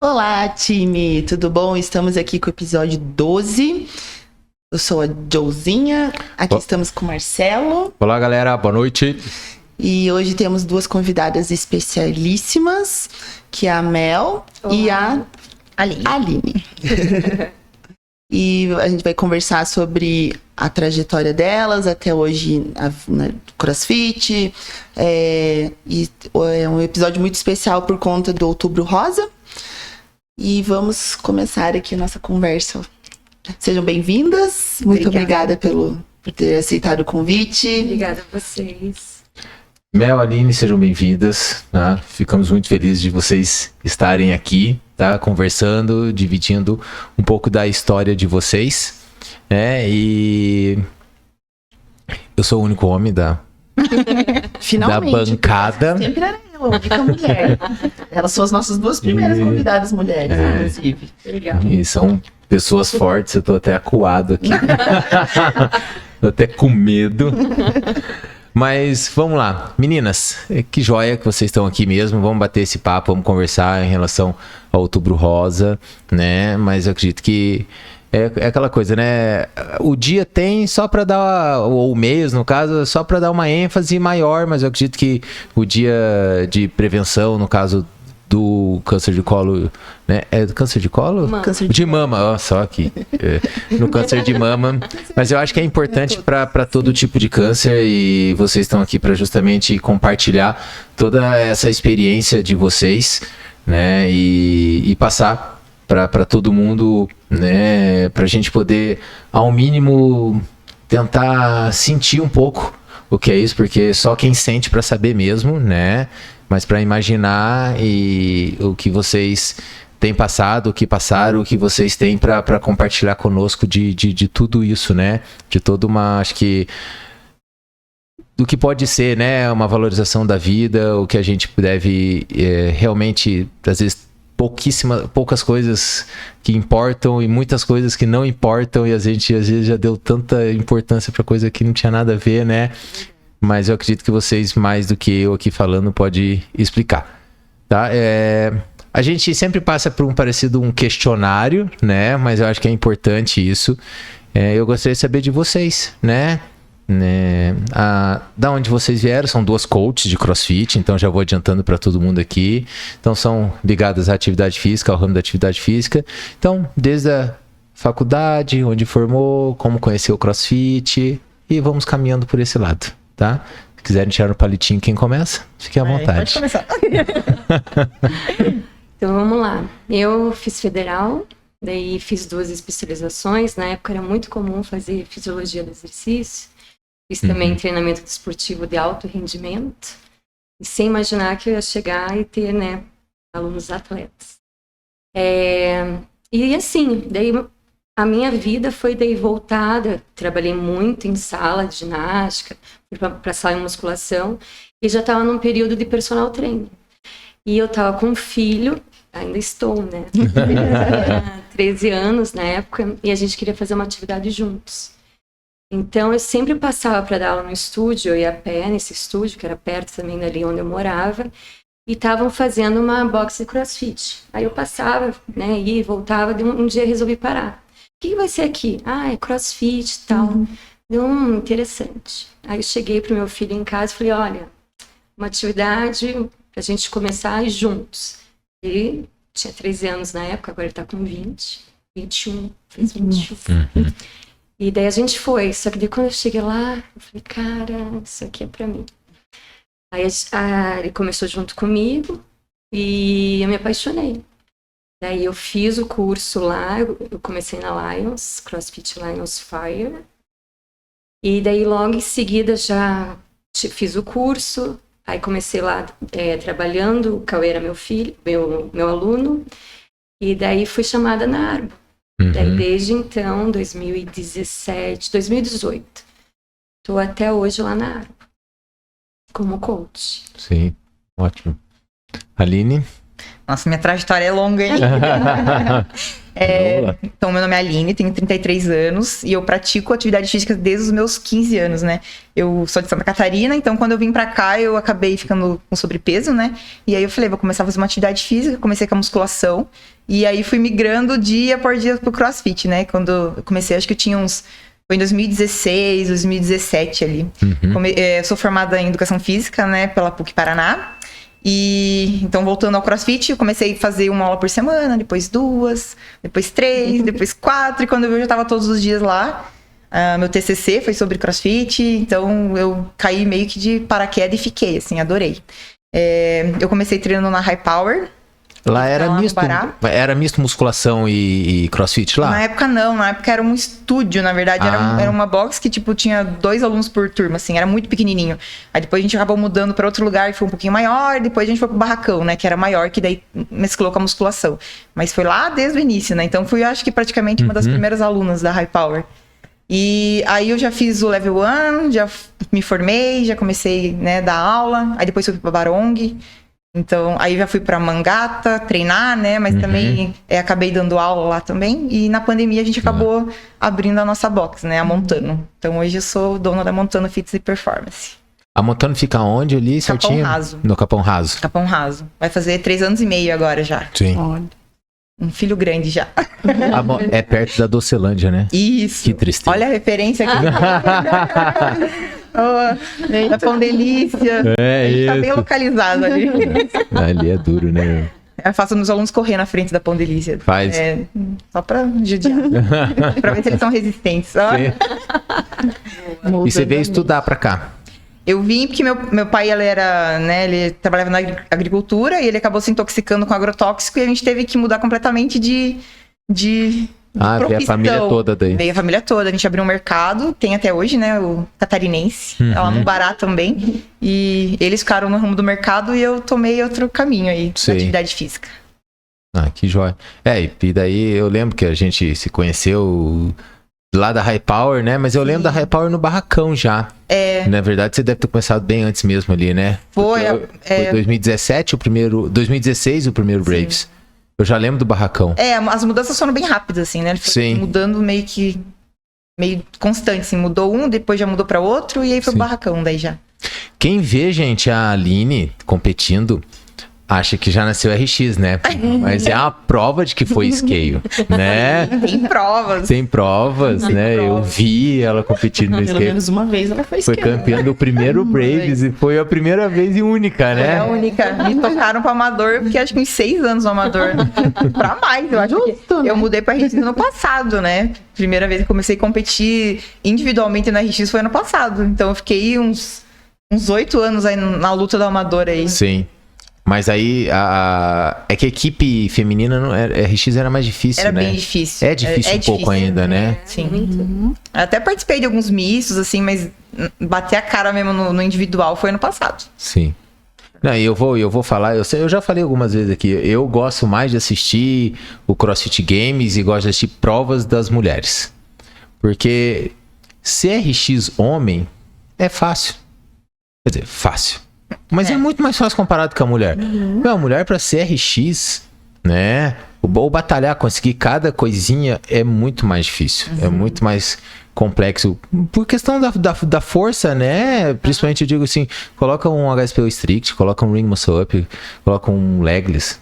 Olá, time! Tudo bom? Estamos aqui com o episódio 12. Eu sou a Joezinha, aqui estamos com o Marcelo. Olá, galera, boa noite. E hoje temos duas convidadas especialíssimas, que é a Mel e a Aline. E a gente vai conversar sobre a trajetória delas até hoje na CrossFit. E é um episódio muito especial por conta do Outubro Rosa. E vamos começar aqui a nossa conversa. Sejam bem-vindas. Muito obrigada por ter aceitado o convite. Obrigada a vocês. Mel, Aline, sejam bem-vindas. Tá? Ficamos muito felizes de vocês estarem aqui, tá? Conversando, dividindo um pouco da história de vocês. E eu sou o único homem da bancada. Sempre era eu, a única mulher. Elas são as nossas duas primeiras convidadas mulheres, inclusive. Legal. E são pessoas fortes, eu tô até acuado aqui. Tô até com medo. Mas vamos lá, meninas, que joia que vocês estão aqui mesmo, vamos bater esse papo, vamos conversar em relação ao Outubro Rosa, né? Mas eu acredito que é aquela coisa, né? O dia tem só para dar, ou o mês, no caso, só para dar uma ênfase maior, mas eu acredito que o dia de prevenção, no caso do câncer de colo, né? É do câncer de colo? Câncer de mama, ó, só aqui. No câncer de mama. Mas eu acho que é importante para todo tipo de câncer e vocês estão aqui para justamente compartilhar toda essa experiência de vocês, né? E passar para todo mundo, né? Para a gente poder, ao mínimo, tentar sentir um pouco o que é isso, porque só quem sente para saber mesmo, né? Mas para imaginar e o que vocês têm passado, o que passaram, o que vocês têm para compartilhar conosco de tudo isso, né? De toda uma, acho que, do que pode ser, né? Uma valorização da vida, o que a gente deve realmente, às vezes, poucas coisas que importam e muitas coisas que não importam, e a gente às vezes já deu tanta importância para coisa que não tinha nada a ver, né? Mas eu acredito que vocês, mais do que eu aqui falando, pode explicar, tá? A gente sempre passa por um questionário, né? Mas eu acho que é importante isso. Eu gostaria de saber de vocês, né? Da onde vocês vieram. São duas coaches de CrossFit, então já vou adiantando para todo mundo aqui. Então são ligadas à atividade física, ao ramo da atividade física. Então, desde a faculdade, onde formou, como conheceu o CrossFit, e vamos caminhando por esse lado. Tá? Se quiserem tirar o palitinho, quem começa? Fique à vontade. Pode começar. Então vamos lá. Eu fiz federal, daí fiz 2 especializações. Na época era muito comum fazer fisiologia do exercício. Fiz também treinamento desportivo de alto rendimento. E sem imaginar que eu ia chegar e ter, né, alunos atletas. E assim, daí a minha vida foi daí voltada. Trabalhei muito em sala de ginástica, para sala de musculação, e já estava num período de personal training. E eu estava com um filho, ainda estou, né? 13 anos na época, e a gente queria fazer uma atividade juntos. Então eu sempre passava para dar aula no estúdio, eu ia a pé nesse estúdio, que era perto também dali onde eu morava, e estavam fazendo uma boxe de CrossFit. Aí eu passava, né, ia e voltava, um dia resolvi parar. O que vai ser aqui? É CrossFit e tal. Deu interessante. Aí eu cheguei pro meu filho em casa e falei, olha, uma atividade pra gente começar juntos. Ele tinha 13 anos na época, agora ele tá com 21, fez 21. E daí a gente foi, só que daí quando eu cheguei lá, eu falei, cara, isso aqui é pra mim. Aí ele começou junto comigo e eu me apaixonei. Daí eu fiz o curso lá, eu comecei na Lions, CrossFit Lions Fire. E daí logo em seguida já fiz o curso, aí comecei lá trabalhando, o Cauê era meu filho, meu aluno, e daí fui chamada na Arbo. Daí desde então, 2018, estou até hoje lá na Arbo, como coach. Sim, ótimo. Aline? Nossa, minha trajetória é longa, hein? Então, meu nome é Aline, tenho 33 anos e eu pratico atividade física desde os meus 15 anos, né? Eu sou de Santa Catarina, então quando eu vim pra cá eu acabei ficando com sobrepeso, né? E aí eu falei, vou começar a fazer uma atividade física, comecei com a musculação e aí fui migrando dia por dia pro CrossFit, né? Quando eu comecei, acho que eu tinha uns... Foi em 2016, 2017 ali. Eu sou formada em Educação Física, né? Pela PUC Paraná. E então, voltando ao CrossFit, eu comecei a fazer uma aula por semana, depois 2, depois 3, depois 4. E quando eu vi, eu já estava todos os dias lá. Meu TCC foi sobre CrossFit, então eu caí meio que de paraquedas e fiquei, assim, adorei. Eu comecei treinando na High Power. Lá era misto musculação e CrossFit lá? Na época não, na época era um estúdio, na verdade, era uma box que tipo tinha 2 alunos por turma, assim, era muito pequenininho. Aí depois a gente acabou mudando para outro lugar e foi um pouquinho maior, depois a gente foi pro barracão, né, que era maior, que daí mesclou com a musculação. Mas foi lá desde o início, né, então fui, acho que praticamente uma das primeiras alunas da High Power. E aí eu já fiz o Level 1, já me formei, já comecei, né, a dar aula, aí depois fui pro Barong. Então, aí já fui pra Mangata treinar, né? Mas também acabei dando aula lá também. E na pandemia a gente acabou abrindo a nossa box, né? A Montano. Então, hoje eu sou dona da Montano Fitness e Performance. A Montano fica onde ali, certinho? Capão Raso. No Capão Raso. Capão Raso. Vai fazer 3 anos e meio agora já. Sim. Olha. Um filho grande já. É perto da Docelândia, né? Isso. Que tristeza. Olha a referência aqui. Da Pão Delícia. É isso. Tá bem localizado ali. Ali é duro, né? Eu faço meus alunos correr na frente da Pão Delícia. Faz. Só pra judiar. Pra ver se eles são resistentes. E você veio estudar pra cá? Eu vim porque meu pai, ele trabalhava na agricultura e ele acabou se intoxicando com agrotóxico e a gente teve que mudar completamente de veio a família toda daí. Veio a família toda. A gente abriu um mercado, tem até hoje, né? O Catarinense, lá no Bará também. E eles ficaram no rumo do mercado e eu tomei outro caminho aí, da atividade física. Que jóia. E daí eu lembro que a gente se conheceu lá da High Power, né? Mas eu lembro da High Power no barracão já. Na verdade, você deve ter começado bem antes mesmo ali, né? Foi 2017 2016 o primeiro Braves. Eu já lembro do barracão. As mudanças foram bem rápidas, assim, né? Ele foi mudando meio constante, assim. Mudou um, depois já mudou pra outro, e aí foi o barracão daí já. Quem vê, gente, a Aline competindo, acha que já nasceu RX, né? Mas é uma prova de que foi scale, né? Tem provas, né? Eu vi ela competindo no scale. Pelo menos uma vez ela foi scale. Foi campeã do primeiro Braves e foi a primeira vez e única, né? Foi a única. Me tocaram pro amador, porque acho que uns 6 anos no amador. Pra mais, eu acho. Justo, né? Eu mudei pra RX no ano passado, né? Primeira vez que comecei a competir individualmente na RX foi ano passado. Então eu fiquei uns 8 anos aí na luta do amador aí. Sim. Mas aí, é que a equipe feminina, RX era mais difícil, né? Era bem difícil. É difícil pouco ainda, né? Sim. Até participei de alguns mistos, assim, mas bater a cara mesmo no individual foi ano passado. Sim. Não, eu vou falar, eu já falei algumas vezes aqui, eu gosto mais de assistir o CrossFit Games e gosto de assistir provas das mulheres. Porque CRX homem é fácil. Quer dizer, fácil. Mas é muito mais fácil comparado com a mulher. A mulher pra CRX, né? O batalhar, conseguir cada coisinha é muito mais difícil. É muito mais complexo. Por questão da força, né? Principalmente eu digo assim, coloca um HSPO Strict, coloca um Ring Muscle Up, coloca um Legless.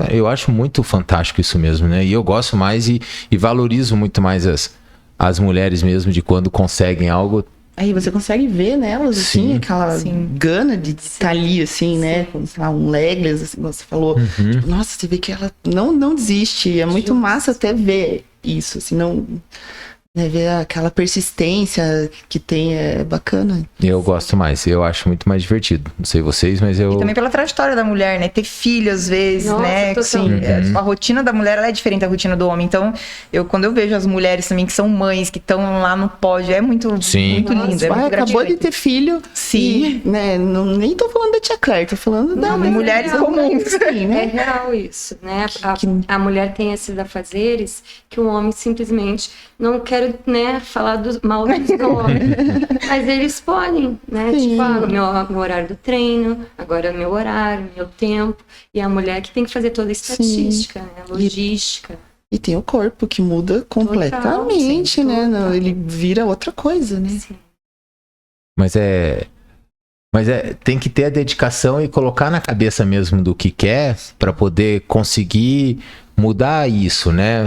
Eu acho muito fantástico isso mesmo, né? E eu gosto mais e valorizo muito mais as mulheres mesmo de quando conseguem algo. Aí você consegue ver nelas, assim, aquela gana de estar ali, assim, né? Com, sei lá, um legless, assim, como você falou. Tipo, nossa, você vê que ela não desiste. É muito massa até ver isso, assim, não... Ver aquela persistência que tem é bacana. Eu gosto mais, eu acho muito mais divertido. Não sei vocês, mas eu... E também pela trajetória da mulher, né? Ter filho às vezes, nossa, né? Assim, a rotina da mulher, ela é diferente da rotina do homem. Então, quando eu vejo as mulheres também que são mães, que estão lá no pódio, é muito lindo. É muito acabou de ter filho. Sim. E, né? Nem tô falando da tia Claire, tô falando da mulheres comuns. Sim, né? É real isso, né? A mulher tem esses afazeres que o homem simplesmente... Não quero, né, falar mal dos homens, mas eles podem, né? Sim. Tipo, meu horário do treino, agora é o meu horário, meu tempo. E a mulher que tem que fazer toda a estatística, né? Logística. E tem o corpo que muda completamente, sim, né? total. Ele vira outra coisa, né? Sim. Mas tem que ter a dedicação e colocar na cabeça mesmo do que quer para poder conseguir mudar isso, né?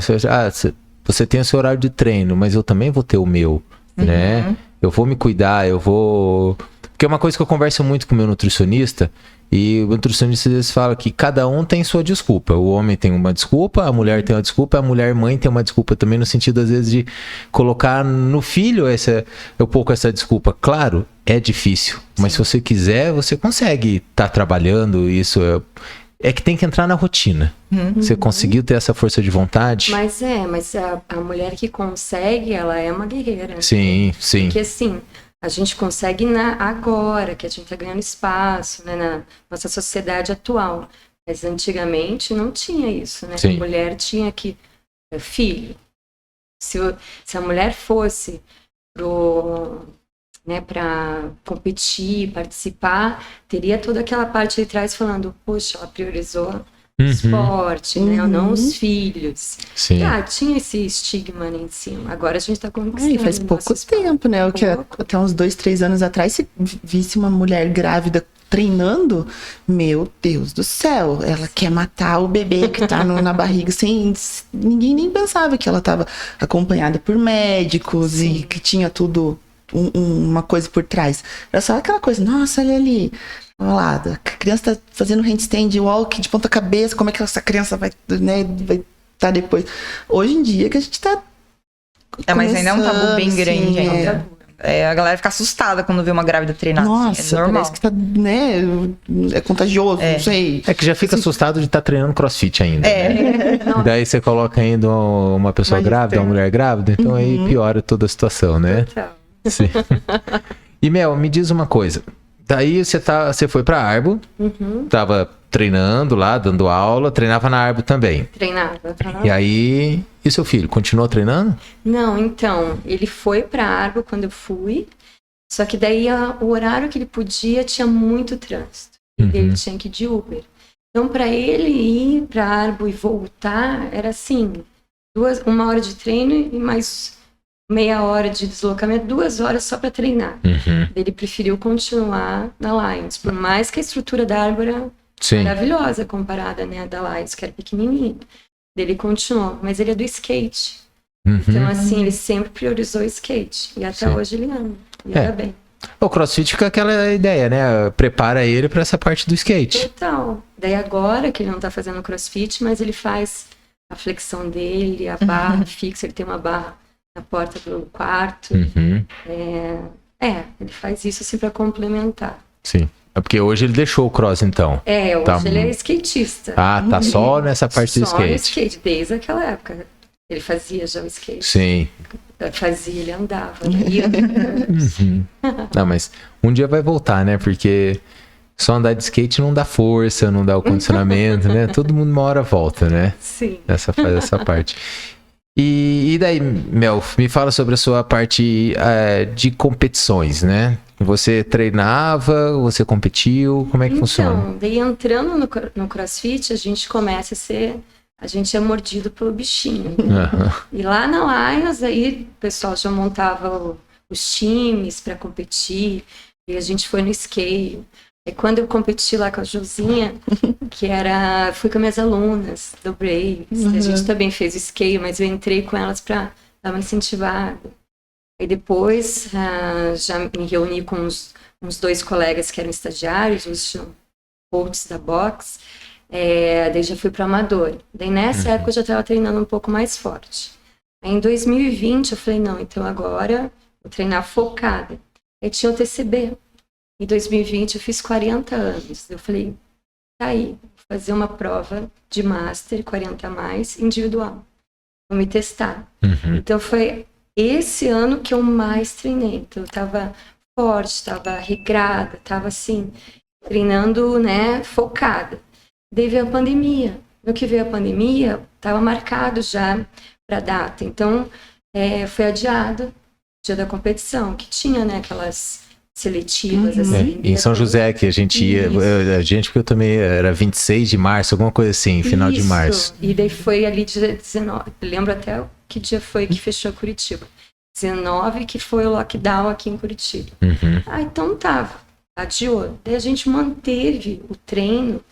Você tem o seu horário de treino, mas eu também vou ter o meu, né? Eu vou me cuidar, eu vou... Porque é uma coisa que eu converso muito com o meu nutricionista, e o nutricionista às vezes fala que cada um tem sua desculpa. O homem tem uma desculpa, a mulher tem uma desculpa, a mulher mãe tem uma desculpa também, no sentido às vezes de colocar no filho um pouco essa desculpa. Claro, é difícil, mas se você quiser, você consegue estar trabalhando isso. É que tem que entrar na rotina. Você conseguiu ter essa força de vontade? Mas a mulher que consegue, ela é uma guerreira. Sim, sim. Porque assim, a gente consegue agora, que a gente está ganhando espaço, né, na nossa sociedade atual. Mas antigamente não tinha isso, né? Sim. A mulher tinha que... Filho, se a mulher fosse para competir, participar, teria toda aquela parte de trás falando, poxa, ela priorizou o esporte, né? Não os filhos. Sim. Tinha esse estigma ali em cima. Agora a gente tá E conquistando. faz pouco tempo, né? O que até uns 2, 3 anos atrás, se visse uma mulher grávida treinando, meu Deus do céu, ela quer matar o bebê que tá na barriga, ninguém nem pensava que ela tava acompanhada por médicos e que tinha tudo uma coisa por trás. Era só aquela coisa, nossa, olha ali, olha lá, a criança tá fazendo handstand walk de ponta cabeça, como é que essa criança vai tá depois. Hoje em dia que a gente tá mas ainda é um tabu bem grande ainda. A galera fica assustada quando vê uma grávida treinar. Nossa, é normal. parece que tá, né, é contagioso, não sei. É que já fica assustado de estar treinando crossfit ainda. É. Né? Daí você coloca ainda uma pessoa grávida, uma mulher grávida, então aí piora toda a situação, né? Total. Sim. E Mel, me diz uma coisa. Daí você foi pra Arbo, tava treinando lá, dando aula, treinava na Arbo também. Treinava. E aí, e seu filho, continuou treinando? Não, então, ele foi pra Arbo quando eu fui, só que daí o horário que ele podia tinha muito trânsito. E ele tinha que ir de Uber. Então, pra ele ir pra Arbo e voltar, era assim, 1 hora de treino e mais meia hora de deslocamento, 2 horas só pra treinar. Ele preferiu continuar na Lions, por mais que a estrutura da Arbo era maravilhosa comparada, né, da Lions, que era pequenininha. Ele continuou, mas ele é do skate. Então, assim, ele sempre priorizou o skate. E até hoje ele ama. E anda bem. O CrossFit fica aquela ideia, né? Prepara ele pra essa parte do skate. Total. Daí agora que ele não tá fazendo CrossFit, mas ele faz a flexão dele, a barra fixa, ele tem uma barra na porta do quarto. Ele faz isso assim pra complementar. Sim. É porque hoje ele deixou o cross, então. Hoje ele é skatista. Tá só nessa parte do skate. Só no skate, desde aquela época. Ele fazia já o skate. Sim. Ele andava. Ia. Não, mas um dia vai voltar, né? Porque só andar de skate não dá força, não dá o condicionamento, né? Todo mundo uma hora volta, né? Sim. Faz essa parte. E daí, Mel, me fala sobre a sua parte de competições, né? Você treinava, você competiu, como é que funciona? Então, daí entrando no CrossFit, a gente é mordido pelo bichinho. E lá na Lions, aí o pessoal já montava os times para competir, e a gente foi no scale. E quando eu competi lá com a Josinha, fui com minhas alunas do Braves, a gente também fez o scale, mas eu entrei com elas para dar uma incentivada. E depois já me reuni com uns 2 colegas que eram estagiários, os coaches da box. Daí já fui para amador. Daí nessa época eu já estava treinando um pouco mais forte. Aí em 2020 eu falei, não, então agora vou treinar focada. Aí tinha o TCB. Em 2020 eu fiz 40 anos. Eu falei, tá aí, vou fazer uma prova de Master 40 a mais individual. Vou me testar. Então foi esse ano que eu mais treinei. Então eu tava forte, tava regrada, tava assim, treinando, né, focada. Daí veio a pandemia. No que veio a pandemia, tava marcado já pra data. Então foi adiado o dia da competição, que tinha, né, aquelas seletivas, assim. Em São José que a gente ia, porque eu também era 26 de março, alguma coisa assim, final de março. E daí foi ali dia 19, lembro até que dia foi que fechou Curitiba. 19 que foi o lockdown aqui em Curitiba. Então adiou. Daí a gente manteve o treino,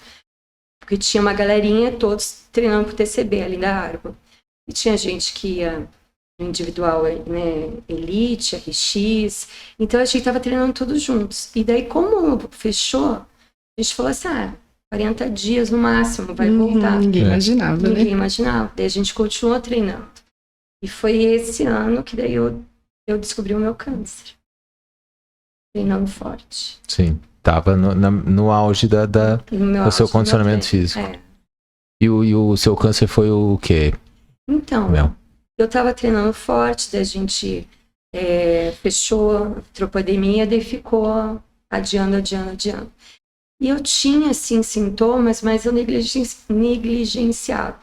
porque tinha uma galerinha todos treinando pro TCB ali da Arbo. E tinha gente que ia no individual, né, Elite, RX. Então a gente tava treinando todos juntos. E daí, como fechou, a gente falou assim, 40 dias no máximo, vai voltar. Ninguém imaginava, Ninguém né? imaginava. Daí a gente continuou treinando. E foi esse ano que daí eu descobri o meu câncer. Treinando forte. Sim, tava no auge do seu condicionamento físico. E o seu câncer foi o quê? Então, eu tava treinando forte, daí a gente fechou a tropodemia, daí ficou adiando. E eu tinha, assim, sintomas, mas eu negligenciava.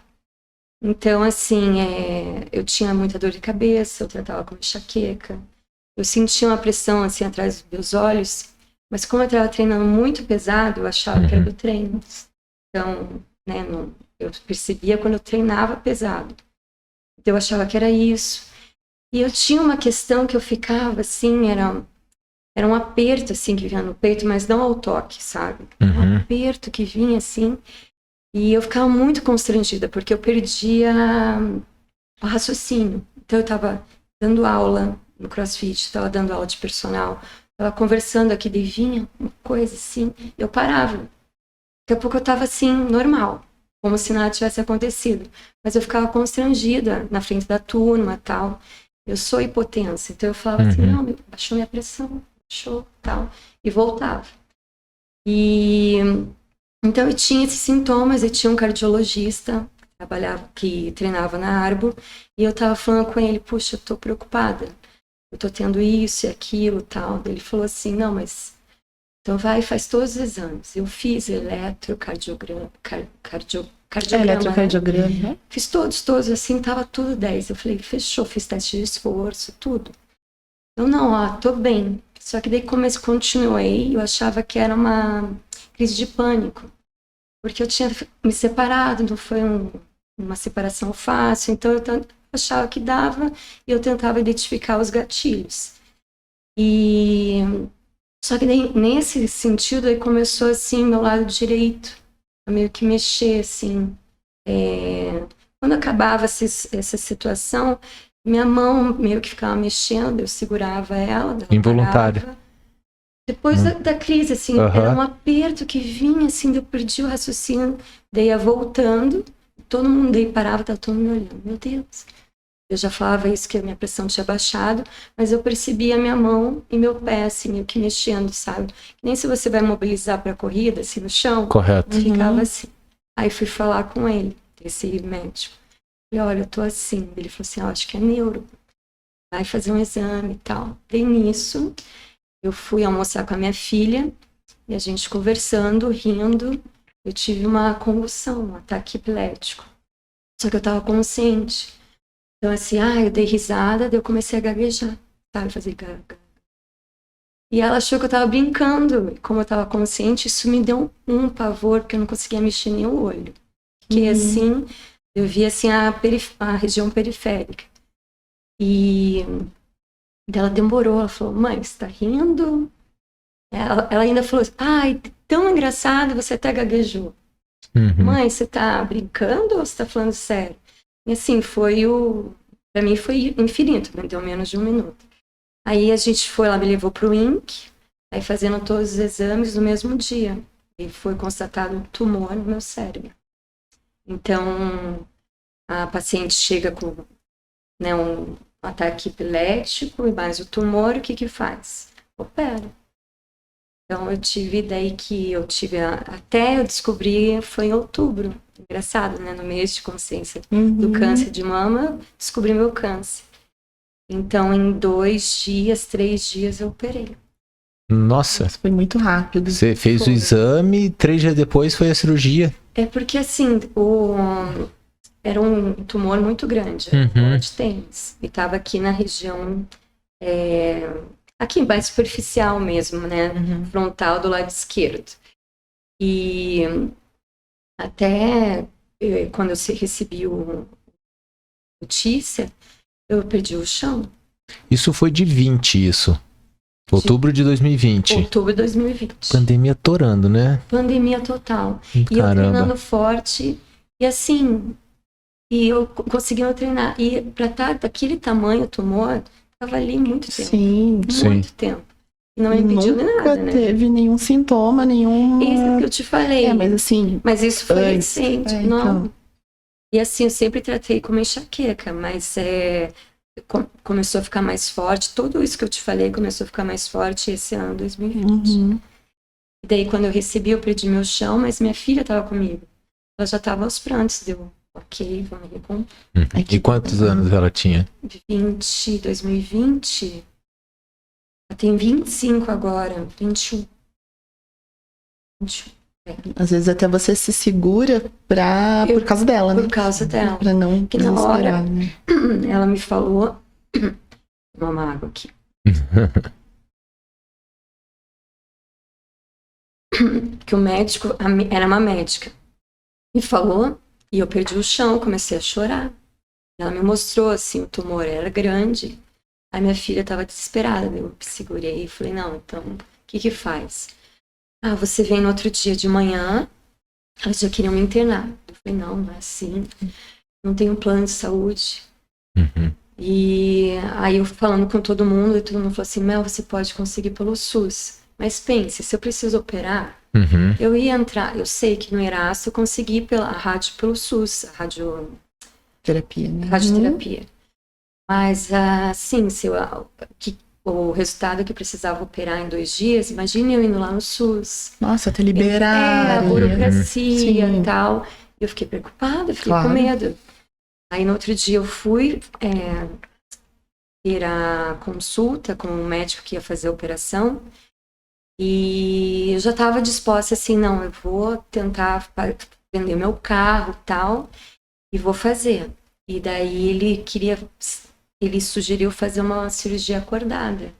Então, assim, eu tinha muita dor de cabeça, eu tratava com enxaqueca. Eu sentia uma pressão, assim, atrás dos meus olhos, mas como eu estava treinando muito pesado, eu achava que era do treino. Então, né, eu percebia quando eu treinava pesado. Então, eu achava que era isso. E eu tinha uma questão que eu ficava, assim, era um aperto, assim, que vinha no peito, mas não ao toque, sabe? Um aperto que vinha, assim, e eu ficava muito constrangida, porque eu perdia o raciocínio. Então, eu estava dando aula no CrossFit, estava dando aula de personal, estava conversando aqui, daí vinha uma coisa assim, eu parava. Daqui a pouco eu estava assim, normal, como se nada tivesse acontecido. Mas eu ficava constrangida na frente da turma e tal. Eu sou hipotensa, então eu falava assim, não, baixou minha pressão, baixou, tal, e voltava. E então eu tinha esses sintomas, eu tinha um cardiologista que treinava na Arbo, e eu estava falando com ele, puxa, eu tô preocupada. Eu tô tendo isso e aquilo, tal. Ele falou assim, não, mas então vai e faz todos os exames. Eu fiz eletrocardiograma, Eletrocardiograma, né? Fiz todos, assim, tava tudo 10. Eu falei, fechou, fiz teste de esforço, tudo. Eu não, tô bem. Só que daí continuei, eu achava que era uma crise de pânico. Porque eu tinha me separado, não foi uma separação fácil, então eu achava que dava e eu tentava identificar os gatilhos. E só que daí, nesse sentido, aí começou assim, meu lado direito, a meio que mexer, assim. Quando acabava essa situação, minha mão meio que ficava mexendo, eu segurava ela. Involuntário. Parava. Depois da crise, assim, era um aperto que vinha, assim, eu perdi o raciocínio, daí ia voltando, todo mundo daí parava, tava todo mundo olhando, meu Deus. Eu já falava isso, que a minha pressão tinha baixado, mas eu percebia a minha mão e meu pé, assim, meio que mexendo, sabe? Nem se você vai mobilizar pra corrida, assim, no chão. Correto. Ficava assim. Aí fui falar com ele, esse médico. Falei, olha, eu tô assim. Ele falou assim, acho que é neuro. Vai fazer um exame e tal. Daí nisso, eu fui almoçar com a minha filha, e a gente conversando, rindo, eu tive uma convulsão, um ataque epilético. Só que eu tava consciente. Então, assim, eu dei risada, daí eu comecei a gaguejar, sabe? Fazer gaga. E ela achou que eu tava brincando. E como eu tava consciente, isso me deu um pavor, porque eu não conseguia mexer nem o olho. Fiquei assim, eu vi assim a região periférica. E ela demorou, ela falou, mãe, você tá rindo? Ela ainda falou, ai, tão engraçado, você até gaguejou. Mãe, você tá brincando ou você tá falando sério? E assim, pra mim foi infinito, me deu menos de 1 minuto. Aí a gente foi lá, me levou pro INC, aí fazendo todos os exames no mesmo dia. E foi constatado um tumor no meu cérebro. Então, a paciente chega com um ataque epilético e mais o tumor, o que faz? Opera. Então, eu tive daí que até eu descobri, foi em outubro. Engraçado, né? No mês de consciência do câncer de mama, descobri meu câncer. Então, em 2 dias, 3 dias, eu operei. Nossa. Isso foi muito rápido. Você fez o exame, 3 dias depois foi a cirurgia. É porque, assim, era um tumor muito grande, bola de tênis. E estava aqui na região aqui mais superficial mesmo, né? Frontal do lado esquerdo. E até quando eu recebi notícia, eu perdi o chão. Isso foi de 20, isso. Outubro de 2020. Outubro de 2020. Pandemia torando, né? Pandemia total. E eu treinando forte. E assim, e eu conseguindo treinar. E pra estar daquele tamanho, o tumor, tava ali muito tempo. Sim. Muito tempo. E não me impediu de nada, né? Nunca teve nenhum sintoma, nenhum... Isso que eu te falei. Mas assim... Mas isso foi recente. Não. Então. E assim, eu sempre tratei como enxaqueca, mas começou a ficar mais forte. Tudo isso que eu te falei começou a ficar mais forte esse ano, 2020. E daí, quando eu recebi, eu perdi meu chão, mas minha filha estava comigo. Ela já estava aos prantos, deu ok, vamos recompor. E quantos anos ela tinha? 2020. Ela tem 25 agora, 21. Às vezes até você se segura por causa dela, né? Por causa dela. Pra não que na hora, né? Ela me falou... Vou tomar uma água aqui. Que o médico... Era uma médica. Me falou e eu perdi o chão, comecei a chorar. Ela me mostrou, assim, o tumor era grande. Aí minha filha estava desesperada. Eu segurei e falei, não, então, o que faz? Você vem no outro dia de manhã, elas já queriam me internar. Eu falei, não é assim, não tenho plano de saúde. E aí eu falando com todo mundo, e todo mundo falou assim, Mel, você pode conseguir pelo SUS. Mas pense, se eu preciso operar, eu ia entrar, eu sei que no Erasto eu consegui pela rádio pelo SUS, a radioterapia, né? Radioterapia. Mas assim, o resultado que precisava operar em 2 dias, imagine eu indo lá no SUS. Nossa, até liberar. A burocracia e tal. Eu fiquei preocupada, fiquei com medo. Aí no outro dia eu fui ter a consulta com o médico que ia fazer a operação. E eu já estava disposta assim, não, eu vou tentar vender meu carro e tal, e vou fazer. E daí ele sugeriu fazer uma cirurgia acordada.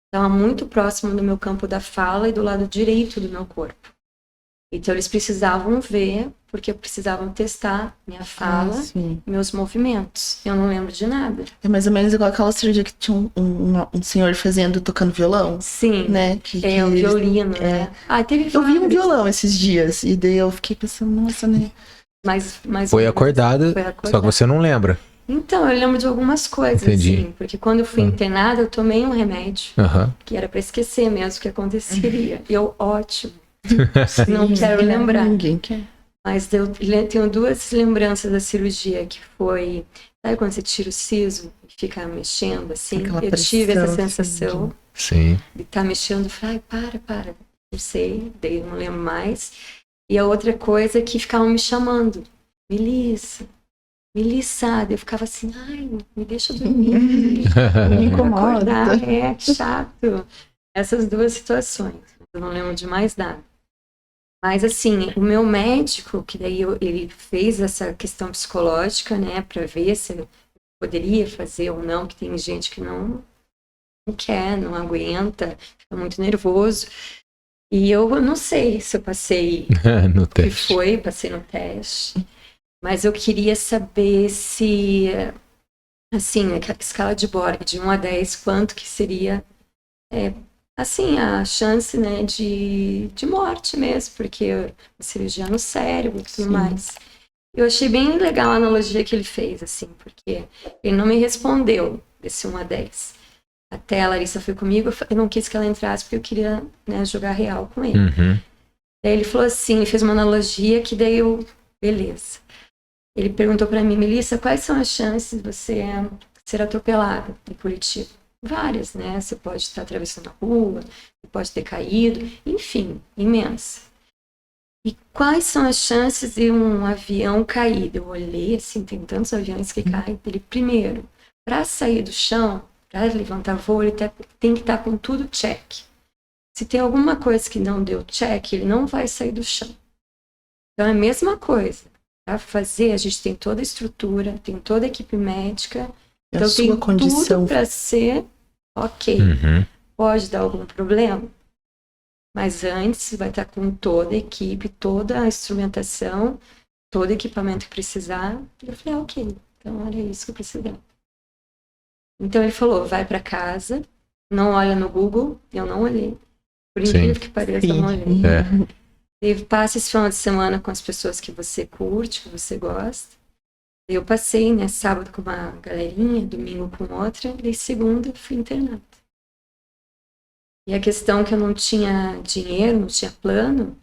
Estava muito próximo do meu campo da fala e do lado direito do meu corpo. Então eles precisavam ver, porque precisavam testar minha fala, meus movimentos. Eu não lembro de nada. É mais ou menos igual aquela cirurgia que tinha um senhor tocando violão. Sim. Né? O violino, né? Eu vi um violão esses dias, e daí eu fiquei pensando, nossa, né? Mas foi acordada, só que você não lembra. Então, eu lembro de algumas coisas, assim, porque quando eu fui internada, eu tomei um remédio, que era para esquecer mesmo o que aconteceria. E eu, ótimo. Não quero lembrar. Ninguém quer. Mas eu tenho 2 lembranças da cirurgia, que foi... Sabe quando você tira o siso e fica mexendo, assim? Eu tive essa sensação de estar mexendo. Eu falei, para. Não sei, daí eu não lembro mais. E a outra coisa é que ficavam me chamando. Melissa, eu ficava assim, ai, me deixa dormir. Me incomoda. Chato. Essas 2 situações. Eu não lembro de mais nada. Mas assim, o meu médico, que daí ele fez essa questão psicológica, né, para ver se eu poderia fazer ou não, que tem gente que não quer, não aguenta, fica muito nervoso. E eu não sei se eu passei no teste. Passei no teste. Mas eu queria saber se, assim, a escala de Borg, de 1 a 10, quanto que seria, assim, a chance, né, de morte mesmo, porque a cirurgia no cérebro e tudo mais. Eu achei bem legal a analogia que ele fez, assim, porque ele não me respondeu desse 1 a 10. Até a Larissa foi comigo, eu não quis que ela entrasse porque eu queria, né, jogar real com ele. Daí ele falou assim, ele fez uma analogia que daí beleza. Ele perguntou pra mim, Melissa, quais são as chances de você ser atropelada em Curitiba? Várias, né? Você pode estar atravessando a rua, você pode ter caído, enfim, imensa. E quais são as chances de um avião cair? Eu olhei assim, tem tantos aviões que caem. Ele, primeiro, para sair do chão, para levantar voo, ele tem que estar com tudo check. Se tem alguma coisa que não deu check, ele não vai sair do chão. Então é a mesma coisa. Para fazer, a gente tem toda a estrutura, tem toda a equipe médica. Então tem tudo para ser ok. pode dar algum problema, mas antes vai estar com toda a equipe, toda a instrumentação, todo equipamento que precisar. Eu falei, ok, então era isso que eu precisava. Então ele falou, vai para casa, não olha no Google. Eu não olhei. Por incrível que pareça, eu não olhei. E passa esse final de semana com as pessoas que você curte, que você gosta. Eu passei, né, sábado com uma galerinha, domingo com outra, e segunda fui internada. E a questão que eu não tinha dinheiro, não tinha plano,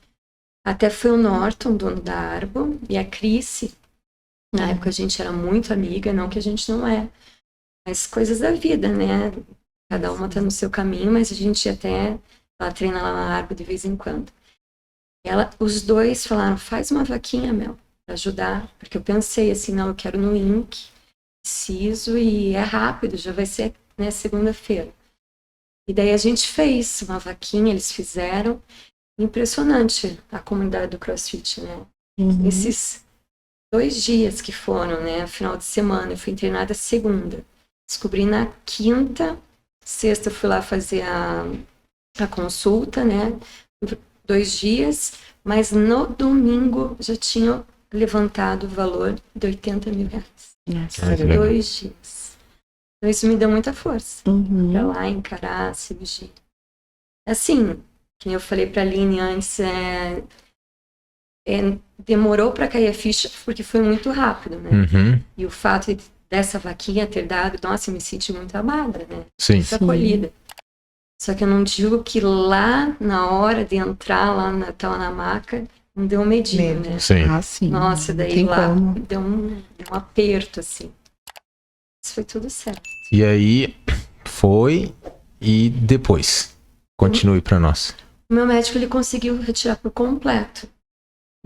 até foi o Norton, dono da Arbo, e a Cris. Na época a gente era muito amiga, não que a gente não é, mas coisas da vida, né? Cada uma tá no seu caminho, mas a gente ela treina lá na Arbo de vez em quando. Os dois falaram, faz uma vaquinha, Mel, pra ajudar, porque eu pensei assim, não, eu quero no INC, preciso, e é rápido, já vai ser, né, segunda-feira. E daí a gente fez uma vaquinha, eles fizeram. Impressionante a comunidade do CrossFit, né? Esses 2 dias que foram, né? Final de semana, eu fui internada segunda. Descobri na quinta, sexta eu fui lá fazer a consulta, né? 2 dias, mas no domingo já tinha levantado o valor de 80 mil reais. Nossa, 2 dias. Então isso me deu muita força pra lá encarar a cirurgia. Assim, que eu falei pra Aline antes, demorou pra cair a ficha porque foi muito rápido, né? E o fato dessa vaquinha ter dado, nossa, eu me senti muito amada, né? Sim. Muito acolhida. Só que eu não digo que lá, na hora de entrar lá na maca, não deu um medinho, né? Sim. sim. Nossa, daí lá deu um aperto, assim. Isso foi tudo certo. E aí, foi, e depois? Continue pra nós. O meu médico, ele conseguiu retirar por completo.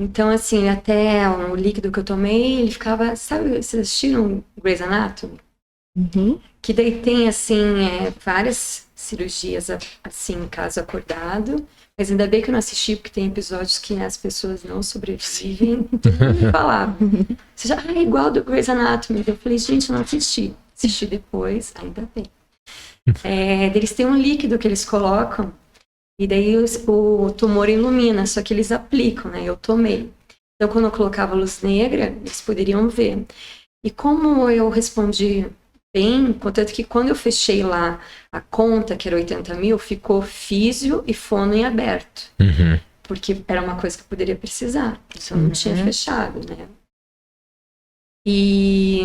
Então, assim, até o líquido que eu tomei, ele ficava... Sabe, vocês assistiram Grey's Anatomy? Que daí tem, assim, várias cirurgias, assim, caso acordado. Mas ainda bem que eu não assisti, porque tem episódios que as pessoas não sobrevivem. Todo mundo me falava. Você já, igual do Grey's Anatomy. Eu falei, gente, eu não assisti. Assisti depois, ainda bem. Eles têm um líquido que eles colocam, e daí o tumor ilumina, só que eles aplicam, né? Eu tomei. Então, quando eu colocava luz negra, eles poderiam ver. E como eu respondi bem, contanto que quando eu fechei lá a conta, que era 80 mil, ficou físio e fono em aberto. Porque era uma coisa que eu poderia precisar. Então, eu não tinha fechado, né? E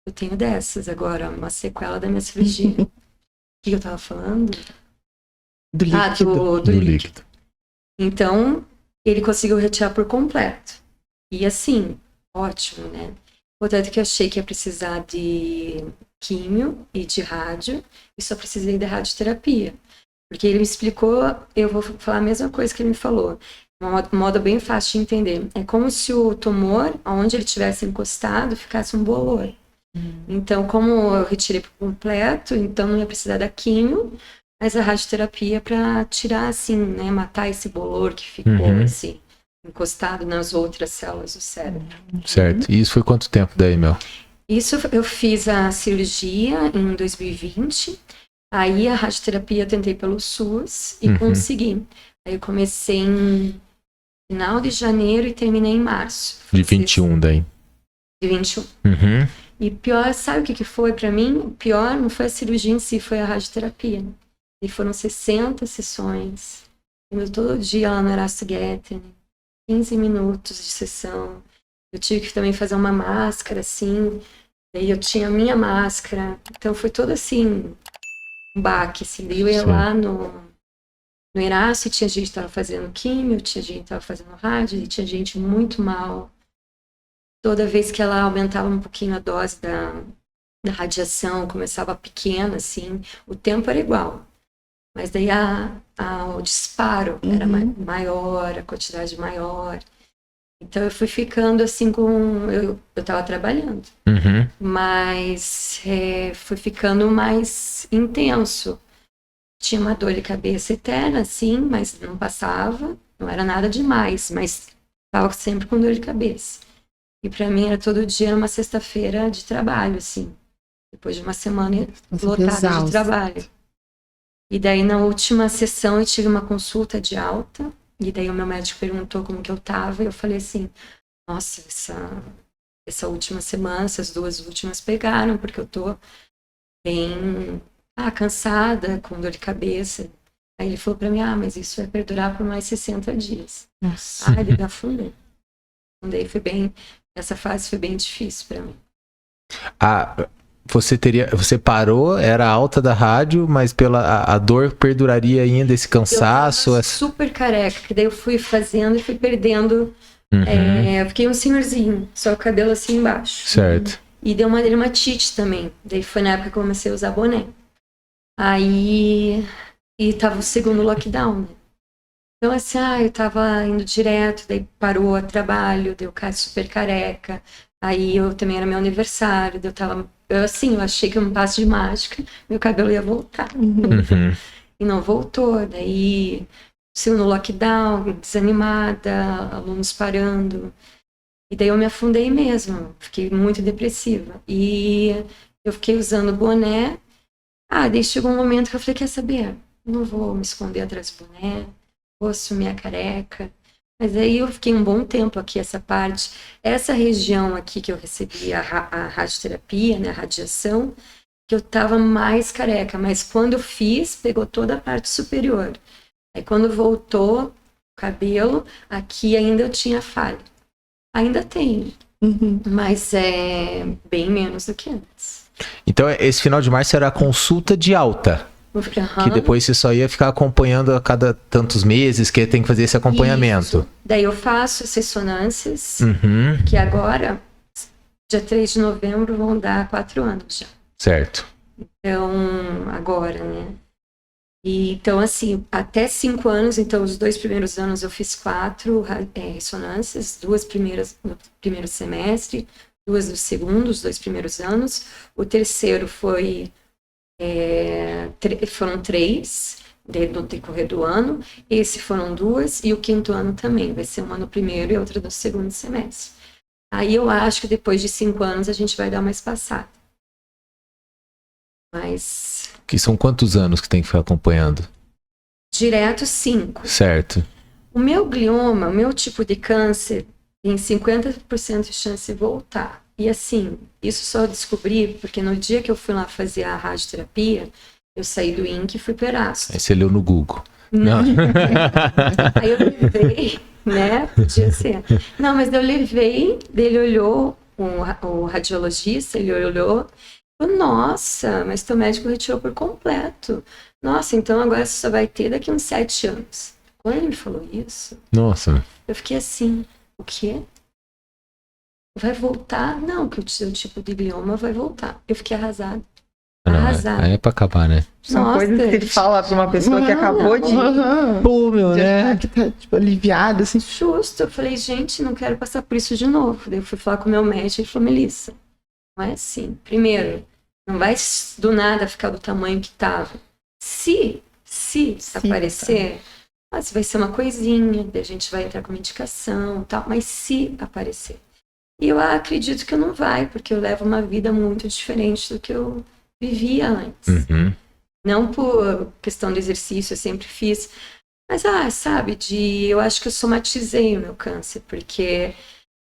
eu tenho dessas agora, uma sequela da minha cirurgia. O que eu tava falando? Do líquido. Do líquido. Então, ele conseguiu retirar por completo. E assim, ótimo, né? Portanto que eu achei que ia precisar de químio e de rádio, e só precisei da radioterapia. Porque ele me explicou, eu vou falar a mesma coisa que ele me falou. Um modo bem fácil de entender. É como se o tumor, onde ele tivesse encostado, ficasse um bolor. Então, como eu retirei por completo, então não ia precisar da químio, mas a radioterapia para tirar, assim, né, matar esse bolor que ficou, assim, encostado nas outras células do cérebro. Certo. E isso foi quanto tempo daí, Mel? Isso eu fiz a cirurgia em 2020, aí a radioterapia eu tentei pelo SUS e consegui. Aí eu comecei em final de janeiro e terminei em março. De 21 daí. De 21. E pior, sabe o que foi pra mim? O pior não foi a cirurgia em si, foi a radioterapia. E foram 60 sessões. Indo todo dia lá no Erasto Getter, 15 minutos de sessão. Eu tive que também fazer uma máscara, assim. Daí eu tinha a minha máscara. Então foi todo assim, um baque, assim. Daí eu ia lá no Erasto e tinha gente que tava fazendo químio, tinha gente que tava fazendo rádio, e tinha gente muito mal. Toda vez que ela aumentava um pouquinho a dose da radiação, começava pequena, assim, o tempo era igual. Mas daí o disparo era maior, a quantidade maior. Então eu fui ficando assim eu tava trabalhando. Mas foi ficando mais intenso. Tinha uma dor de cabeça eterna, assim, mas não passava. Não era nada demais, mas tava sempre com dor de cabeça. E pra mim era todo dia uma sexta-feira de trabalho, assim. Depois de uma semana lotada de trabalho. E daí, na última sessão, eu tive uma consulta de alta. E daí, o meu médico perguntou como que eu tava. E eu falei assim, nossa, essa última semana, essas 2 últimas pegaram. Porque eu tô bem cansada, com dor de cabeça. Aí ele falou pra mim, mas isso vai perdurar por mais 60 dias. Nossa. Ele me afundei. Essa fase foi bem difícil pra mim. Você parou, era alta da rádio, mas a dor perduraria ainda, esse cansaço? Eu tava super careca, que daí eu fui fazendo e fui perdendo. Eu fiquei um senhorzinho, só o cabelo assim embaixo. Certo. E deu uma dermatite também. Daí foi na época que eu comecei a usar boné. Aí... E tava o segundo lockdown, né? Então, assim, eu tava indo direto, daí parou o trabalho, deu super careca. Aí eu também era meu aniversário, daí eu achei que um passo de mágica, meu cabelo ia voltar. E não voltou, daí segundo lockdown, desanimada, alunos parando. E daí eu me afundei mesmo, fiquei muito depressiva. E eu fiquei usando boné. Daí chegou um momento que eu falei, quer saber? Não vou me esconder atrás do boné, vou assumir a careca. Mas aí eu fiquei um bom tempo aqui, essa região aqui que eu recebi a radioterapia, né, a radiação, que eu tava mais careca, mas quando eu fiz, pegou toda a parte superior. Aí quando voltou o cabelo, aqui ainda eu tinha falha. Ainda tenho, mas é bem menos do que antes. Então esse final de março era a consulta de alta. Que depois você só ia ficar acompanhando a cada tantos meses, que tem que fazer esse acompanhamento. Isso. Daí eu faço as ressonâncias, que agora, dia 3 de novembro, vão dar 4 anos já. Certo. Então, agora, né? E, então, assim, até 5 anos, então os 2 primeiros anos eu fiz 4 ressonâncias, 2 primeiras no primeiro semestre, 2 no segundo, os 2 primeiros anos. O terceiro foram 3 no decorrer do ano, esse foram 2 e o 5º ano também, vai ser uma no primeiro e outra no segundo semestre. Aí eu acho que depois de 5 anos a gente vai dar uma espaçada. Mas... Que são quantos anos que tem que ficar acompanhando? Direto 5. Certo. O meu glioma, o meu tipo de câncer, tem 50% de chance de voltar. E assim, isso só descobri porque no dia que eu fui lá fazer a radioterapia, eu saí do INC e fui para Erasmo. Aí você leu no Google. Não. Aí eu levei, né? Podia ser. Não, mas eu levei, ele olhou, o radiologista, ele olhou, falou, nossa, mas teu médico retirou por completo. Nossa, então agora você só vai ter daqui uns 7 anos. Quando ele me falou isso, nossa, eu fiquei assim, o quê? Vai voltar? Não, que o seu tipo de glioma vai voltar. Eu fiquei arrasada. Arrasada. Aí é pra acabar, né? São coisas que ele fala pra uma pessoa que acabou de... Pô, meu, né? Que tá, tipo, aliviado, assim. Justo. Eu falei, gente, não quero passar por isso de novo. Daí eu fui falar com o meu médico e ele falou, Melissa, não é assim. Primeiro, não vai do nada ficar do tamanho que tava. Se aparecer, vai ser uma coisinha, daí a gente vai entrar com medicação e tal, mas se aparecer. E eu acredito que não vai, porque eu levo uma vida muito diferente do que eu vivia antes. Não por questão do exercício, eu sempre fiz. Mas, sabe, eu acho que eu somatizei o meu câncer, porque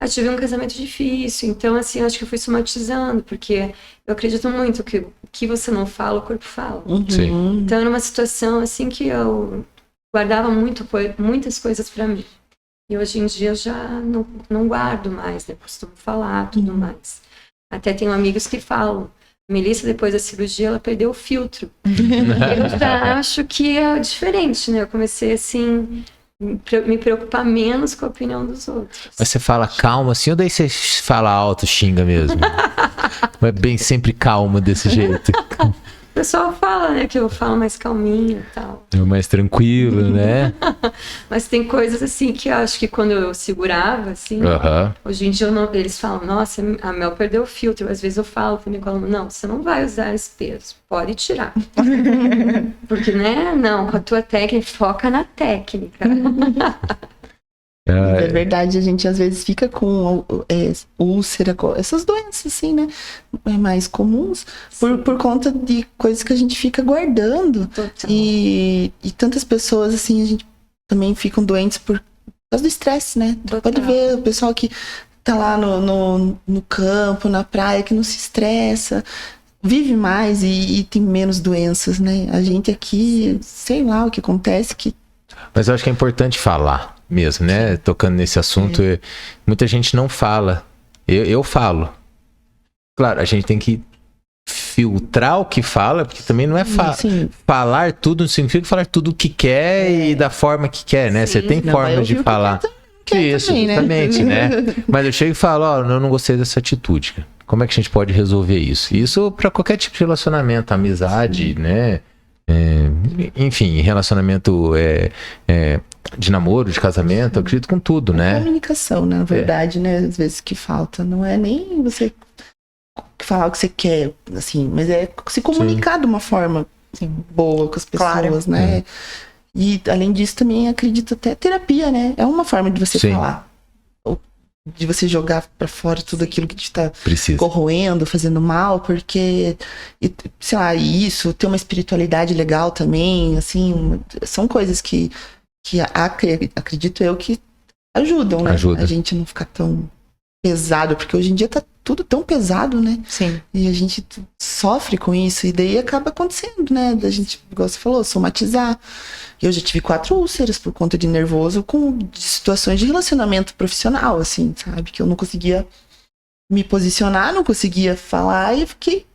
eu tive um casamento difícil. Então, assim, eu acho que eu fui somatizando, porque eu acredito muito que o que você não fala, o corpo fala. Sim. Então, era uma situação, assim, que eu guardava muitas coisas pra mim. E hoje em dia eu já não guardo mais, né? Costumo falar, tudo mais. Até tenho amigos que falam, Melissa, depois da cirurgia, ela perdeu o filtro. Eu já acho que é diferente, né? Eu comecei, assim, me preocupar menos com a opinião dos outros. Mas você fala calma assim, ou daí você fala alto, xinga mesmo? Ou é bem sempre calma desse jeito? O pessoal fala, né, que eu falo mais calminho e tal. É mais tranquilo, né? Mas tem coisas, assim, que eu acho que quando eu segurava, assim, hoje em dia eles falam, nossa, a Mel perdeu o filtro. Às vezes eu falo também com ela, não, você não vai usar esse peso, pode tirar. Porque, né, não, com a tua técnica, foca na técnica. É verdade, a gente às vezes fica com úlcera, essas doenças assim, né? Mais comuns, por conta de coisas que a gente fica guardando. E tantas pessoas, assim, a gente também ficam doentes por causa do estresse, né? Total. Pode ver o pessoal que tá lá no campo, na praia, que não se estressa, vive mais e tem menos doenças, né? A gente aqui, sei lá o que acontece que... Mas eu acho que é importante falar mesmo, né? Tocando nesse assunto, muita gente não fala. Eu falo. Claro, a gente tem que filtrar o que fala, porque também não é falar tudo, não significa falar tudo o que quer e da forma que quer, né? Você tem formas de falar. Isso, também, justamente, né? Mas eu chego e falo, eu não gostei dessa atitude. Como é que a gente pode resolver isso? Isso para qualquer tipo de relacionamento, amizade, né? Enfim, relacionamento de namoro, de casamento, eu acredito com tudo, né? Comunicação, né? Na verdade, né? Às vezes que falta. Não é nem você falar o que você quer, assim, mas é se comunicar de uma forma assim, boa com as pessoas, né? E além disso, também acredito até terapia, né? É uma forma de você falar. De você jogar pra fora tudo aquilo que te tá corroendo, fazendo mal, porque, sei lá, isso, ter uma espiritualidade legal também, assim, são coisas que acredito eu que ajudam, né? A gente não ficar tão pesado, porque hoje em dia tá tudo tão pesado, né? Sim. E a gente sofre com isso, e daí acaba acontecendo, né? Da gente, igual você falou, somatizar. Eu já tive 4 úlceras por conta de nervoso, de situações de relacionamento profissional, assim, sabe? Que eu não conseguia me posicionar, não conseguia falar, e eu fiquei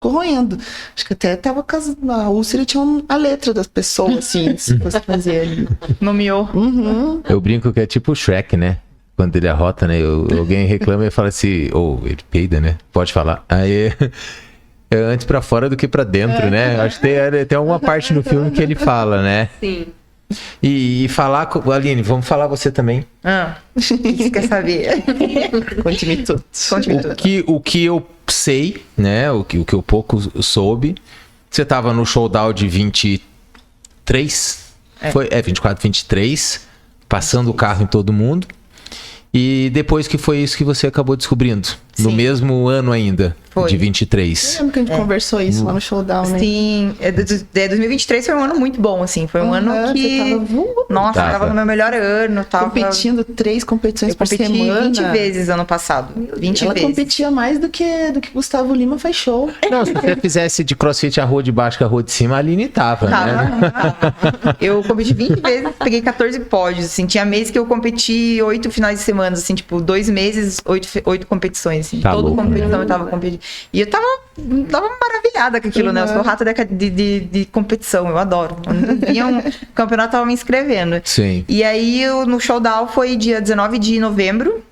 corroendo. Acho que até tava com a úlcera, tinha a letra das pessoas, assim, se fosse fazer ali. Nomeou. Uhum. Eu brinco que é tipo o Shrek, né? Quando ele arrota, né? Alguém reclama e fala assim, ele peida, né? Pode falar. Aí é antes pra fora do que pra dentro, né? Acho que tem alguma parte no filme que ele fala, né? Sim. E falar com... Aline, vamos falar você também. Você quer saber? Conte-me tudo. O que eu sei, né? O que eu pouco soube. Você tava no showdown de 23? 24, 23. Passando o carro em todo mundo. E depois que foi isso que você acabou descobrindo? Sim. No mesmo ano ainda, de 23. Eu lembro que a gente conversou isso lá no showdown, né? Sim, 2023 foi um ano muito bom, assim. Foi um ano que... eu tava no meu melhor ano. Competindo 3 competições por semana. Eu competi 20 vezes ano passado. 20 Ela vezes. competia mais do que Gustavo Lima faz show. Não, se você fizesse de crossfit a rua de baixo com a rua de cima, a Aline tava, né? Eu competi 20 vezes, peguei 14 pódios, assim. Tinha mês que eu competi 8 finais de semana, assim, tipo, 2 meses, 8 competições, assim. Tá Toda louco, competição eu tava competindo. E eu tava maravilhada com aquilo, né? Eu sou rata de competição, eu adoro. Quando vinha um campeonato, tava me inscrevendo. Sim. E aí, no showdown foi dia 19 de novembro.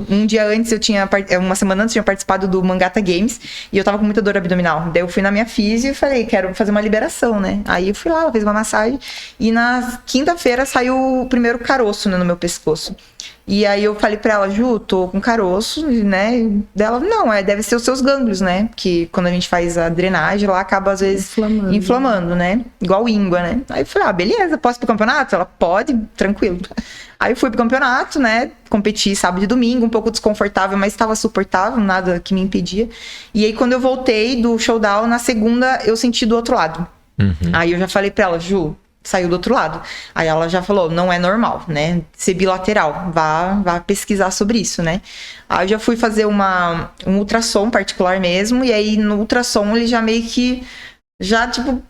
Um dia antes, uma semana antes, eu tinha participado do Mangata Games. E eu tava com muita dor abdominal. Daí eu fui na minha físio e falei, quero fazer uma liberação, né? Aí eu fui lá, ela fez uma massagem. E na quinta-feira saiu o primeiro caroço, né, no meu pescoço. E aí eu falei pra ela, Ju, tô com caroço, né? Dela, não, deve ser os seus gânglios, né? Porque quando a gente faz a drenagem lá, acaba às vezes inflamando, né? Igual íngua, né? Aí eu falei, beleza, posso ir pro campeonato? Ela, pode, tranquilo. Aí eu fui pro campeonato, né? Competi sábado e domingo, um pouco desconfortável, mas estava suportável, nada que me impedia. E aí quando eu voltei do showdown, na segunda, eu senti do outro lado. Aí eu já falei pra ela, Ju, saiu do outro lado. Aí ela já falou, não é normal, né? Ser bilateral, vá pesquisar sobre isso, né? Aí eu já fui fazer um ultrassom particular mesmo, e aí no ultrassom ele já meio que, tipo,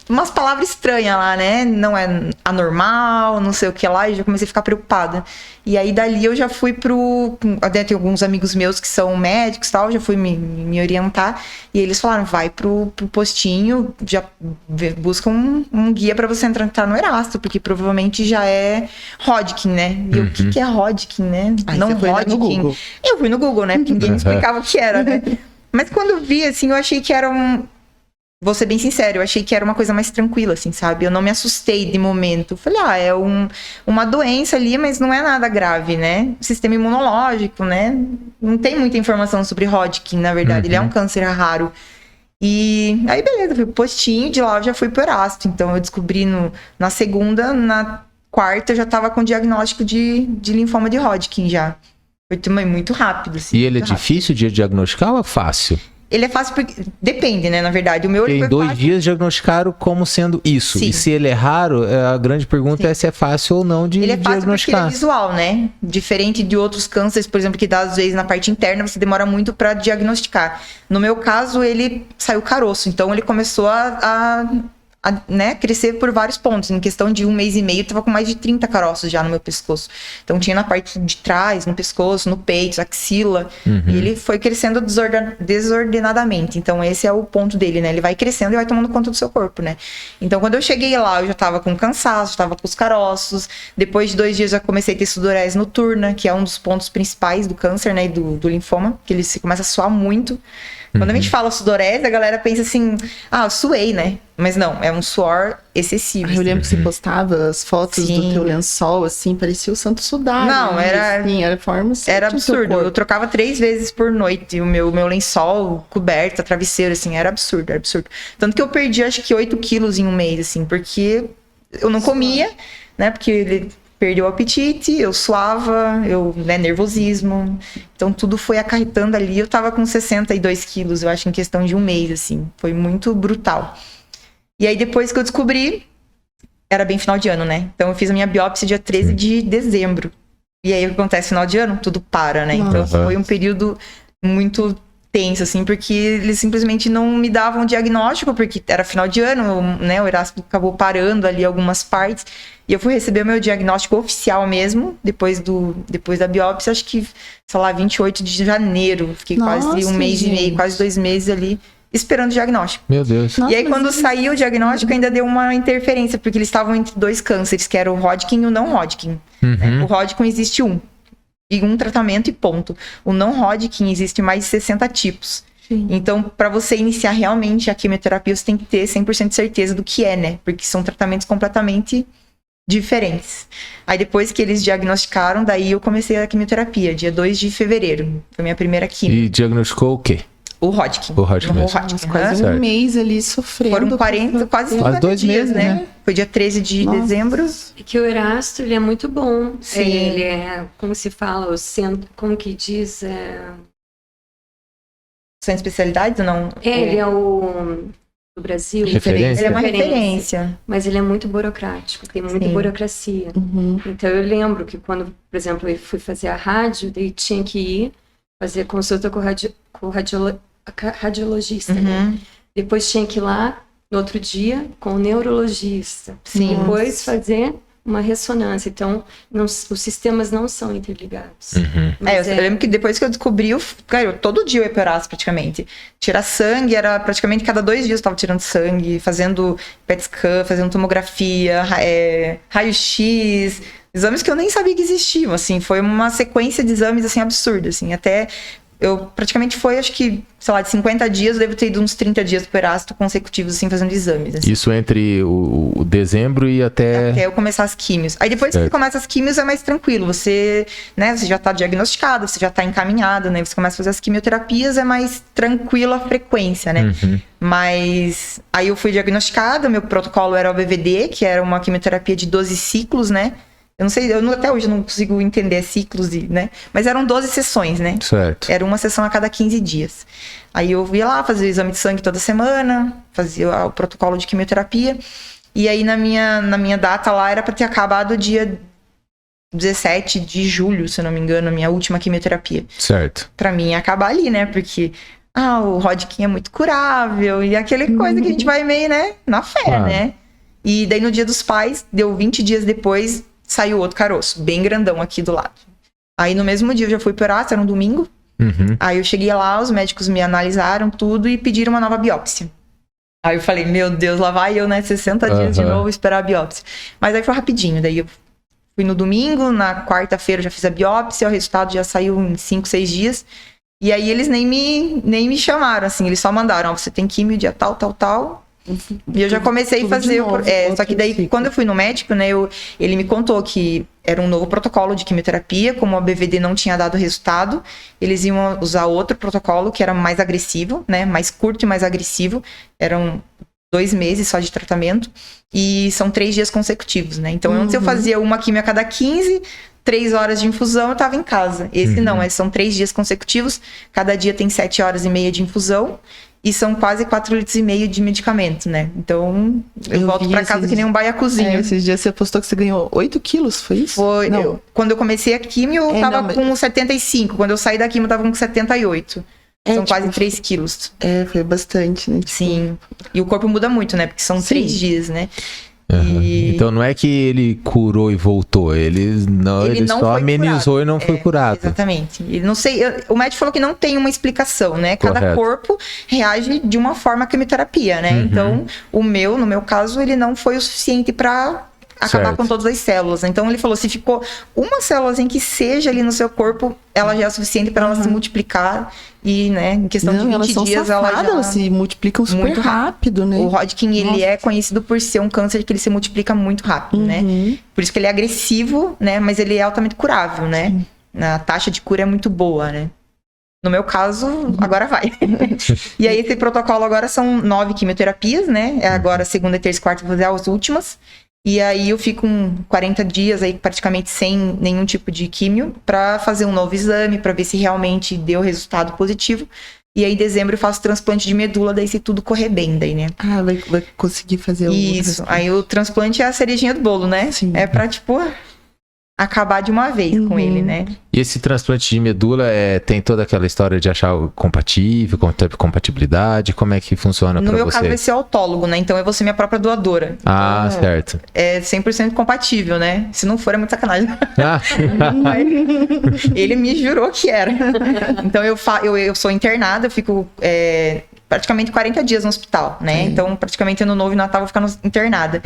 umas palavras estranhas lá, né? Não é anormal, não sei o que lá, e já comecei a ficar preocupada. E aí dali eu já fui até tem alguns amigos meus que são médicos e tal, já fui me orientar, e eles falaram, vai pro postinho, já busca um guia pra você entrar no Erasto, porque provavelmente já é Hodgkin, né? E o que é Hodgkin, né? Não Hodgkin. No Google. Eu fui no Google, né? Porque ninguém me explicava o que era, né? Mas quando eu vi, assim, eu achei que era Vou ser bem sincero, eu achei que era uma coisa mais tranquila, assim, sabe? Eu não me assustei de momento. Falei, é uma doença ali, mas não é nada grave, né? Sistema imunológico, né? Não tem muita informação sobre Hodgkin, na verdade. Ele é um câncer raro. E aí, beleza, fui pro postinho, de lá eu já fui pro Erasto. Então, eu descobri na segunda, na quarta eu já tava com diagnóstico de linfoma de Hodgkin já. Foi também muito rápido, assim. E ele é muito rápido. difícil de diagnosticar ou é fácil? Ele é fácil porque... Depende, né, na verdade. O meu ele Porque em foi 2 fácil. dias diagnosticaram como sendo isso. Sim. E se ele é raro, a grande pergunta é se é fácil ou não de Ele é fácil porque ele diagnosticar. é visual, né? Diferente de outros cânceres, por exemplo, que dá às vezes na parte interna, você demora muito pra diagnosticar. No meu caso, ele saiu caroço, então ele começou a né, crescer por vários pontos. Em questão de 1 mês e meio, eu tava com mais de 30 caroços já no meu pescoço. Então tinha na parte de trás, no pescoço, no peito, axila. E ele foi crescendo desordenadamente. Então esse é o ponto dele, né? Ele vai crescendo e vai tomando conta do seu corpo, né? Então quando eu cheguei lá, eu já tava com cansaço, já tava com os caroços. Depois de 2 dias, já comecei a ter sudorese noturna, que é um dos pontos principais do câncer, né? E do linfoma, que ele começa a suar muito. Quando a gente fala sudorese, a galera pensa assim, eu suei, né? Mas não, é um suor excessivo. Eu lembro que você postava as fotos Sim. do teu lençol, assim, parecia o santo sudário. Não, né? era- Assim, era forma Era certa do teu absurdo. Eu corpo. trocava 3 vezes por noite o meu lençol, coberta, travesseiro, assim, era absurdo, era absurdo. Tanto que eu perdi, acho que 8 quilos em 1 mês, assim, porque eu não comia, né? Porque ele perdeu o apetite, eu suava, nervosismo. Então tudo foi acarretando ali. Eu tava com 62 quilos, eu acho, em questão de 1 mês, assim. Foi muito brutal. E aí, depois que eu descobri, era bem final de ano, né? Então eu fiz a minha biópsia dia 13 de dezembro. E aí, o que acontece? Final de ano, tudo para, né? Então Nossa. foi um período muito tenso, assim, porque eles simplesmente não me davam diagnóstico, porque era final de ano, né? O Erasmo acabou parando ali algumas partes. E eu fui receber o meu diagnóstico oficial mesmo, depois da biópsia, acho que, sei lá, 28 de janeiro. Fiquei quase Nossa, 1 mês e meio, gente. quase 2 meses ali, esperando o diagnóstico. Meu Deus. Nossa, E aí, mas quando isso- saiu o diagnóstico, ainda deu uma interferência, porque eles estavam entre 2 cânceres, que era o Hodgkin e o não Hodgkin. Uhum. O Hodgkin existe um. E um tratamento e ponto. O não Hodgkin existe mais de 60 tipos. Sim. Então, para você iniciar realmente a quimioterapia, você tem que ter 100% de certeza do que é, né? Porque são tratamentos completamente diferentes. Aí, depois que eles diagnosticaram, daí eu comecei a quimioterapia, dia 2 de fevereiro. Foi minha primeira quimio. E diagnosticou o quê? O Hodgkin. O Hodgkin mesmo. Nossa, quase Certo. um mês ali sofrendo. Foram 40, quase 50 2 dias, meses, né? Foi dia 13 de Nossa. dezembro. É que o Erasto, ele é muito bom. Sim. Ele é, como se fala, o centro, como que diz? São especialidades ou não? Ele é o do Brasil. Referência? Ele é uma Referência. referência. Mas ele é muito burocrático, tem muita Sim. burocracia. Uhum. Então eu lembro que quando, por exemplo, eu fui fazer a rádio, daí tinha que ir fazer consulta com o radiologista. Né? Uhum. Depois tinha que ir lá no outro dia com o neurologista. Sim. Depois fazer uma ressonância. Então, os sistemas não são interligados. Uhum. Mas Eu lembro que depois que eu descobri, todo dia eu ia pro Erasmo praticamente. Tirar sangue, era praticamente cada 2 dias eu tava tirando sangue, fazendo PET scan, fazendo tomografia, raio-x, exames que eu nem sabia que existiam, assim. Foi uma sequência de exames, assim, absurda, assim. Até eu praticamente foi, acho que, sei lá, de 50 dias, eu devo ter ido uns 30 dias pro Erasmo consecutivos, assim, fazendo exames. Assim. Isso entre o dezembro e Até eu começar as químios. Aí depois que Certo. você começa as químios é mais tranquilo. Você, né, você já tá diagnosticado, você já tá encaminhado, né? Você começa a fazer as quimioterapias, é mais tranquila a frequência, né? Uhum. Mas aí eu fui diagnosticada, meu protocolo era o BVD, que era uma quimioterapia de 12 ciclos, né? Eu não sei, até hoje não consigo entender ciclos, né? Mas eram 12 sessões, né? Certo. Era uma sessão a cada 15 dias. Aí eu ia lá, fazia o exame de sangue toda semana, fazia o protocolo de quimioterapia. E aí na minha data lá era para ter acabado dia 17 de julho, se eu não me engano, a minha última quimioterapia. Certo. Pra mim ia acabar ali, né? Porque o Hodgkin é muito curável e aquele coisa que a gente vai meio, né, na fé, Claro. né? E daí no Dia dos Pais, deu 20 dias depois, saiu outro caroço, bem grandão aqui do lado. Aí no mesmo dia eu já fui pro Erasmo, era um domingo. Uhum. Aí eu cheguei lá, os médicos me analisaram tudo e pediram uma nova biópsia. Aí eu falei, meu Deus, lá vai eu, né, 60 dias de Aham. novo esperar a biópsia. Mas aí foi rapidinho, daí eu fui no domingo, na quarta-feira eu já fiz a biópsia, o resultado já saiu em 5, 6 dias. E aí eles nem me chamaram, assim, eles só mandaram, você tem químio dia tal, tal, tal. E eu já comecei a Tudo fazer. de novo, Só que daí, outro ciclo. quando eu fui no médico, né, ele me contou que era um novo protocolo de quimioterapia, como a BVD não tinha dado resultado, eles iam usar outro protocolo que era mais agressivo, né, mais curto e mais agressivo. 2 meses só de tratamento. E são 3 dias consecutivos, né? Então, antes eu fazia uma quimio a cada 15, 3 horas de infusão, eu tava em casa. Esse não, são 3 dias consecutivos. Cada dia tem 7 horas e meia de infusão. E são quase 4,5 litros de medicamento, né? Então, eu volto pra casa que nem um baiacuzinho. Esses dias você postou que você ganhou 8 quilos, foi isso? Foi. Quando eu comecei a quimio, eu tava com 75. Quando eu saí da quimio, eu tava com 78. São quase 3 quilos. Foi bastante, né? Sim. E o corpo muda muito, né? Porque são 3 dias, né? Então não é que ele curou e voltou, ele só amenizou curado. E não foi curado. Exatamente. E não sei, o médico falou que não tem uma explicação, né? Cada corpo reage de uma forma à quimioterapia, né? Então, no meu caso, ele não foi o suficiente para acabar com todas as células. Então ele falou, se ficou uma célulazinha que seja ali no seu corpo, ela já é suficiente para ela se multiplicar e, né, em questão de 20 dias elas se multiplicam super muito rápido, né? O Hodgkin, ele é conhecido por ser um câncer que ele se multiplica muito rápido, né? Por isso que ele é agressivo, né, mas ele é altamente curável, né? A taxa de cura é muito boa, né? No meu caso, agora vai. E aí, esse protocolo agora são 9 quimioterapias, né? Agora, segunda, terça e quarta, vou fazer as últimas. E aí eu fico 40 dias aí praticamente sem nenhum tipo de químio para fazer um novo exame, para ver se realmente deu resultado positivo. E aí em dezembro eu faço transplante de medula, daí se tudo correr bem, daí, né? Vai conseguir fazer Isso, aí o transplante é a cerejinha do bolo, né? Sim. É pra, tipo, acabar de uma vez com ele, né? E esse transplante de medula tem toda aquela história de achar compatível, compatibilidade, como é que funciona pra você? No meu caso vai ser autólogo, né? Então eu vou ser minha própria doadora. Certo. É 100% compatível, né? Se não for, é muito sacanagem. Ele me jurou que era. Então eu sou internada, eu fico praticamente 40 dias no hospital, né? Então, praticamente ano novo e Natal eu vou ficar internada.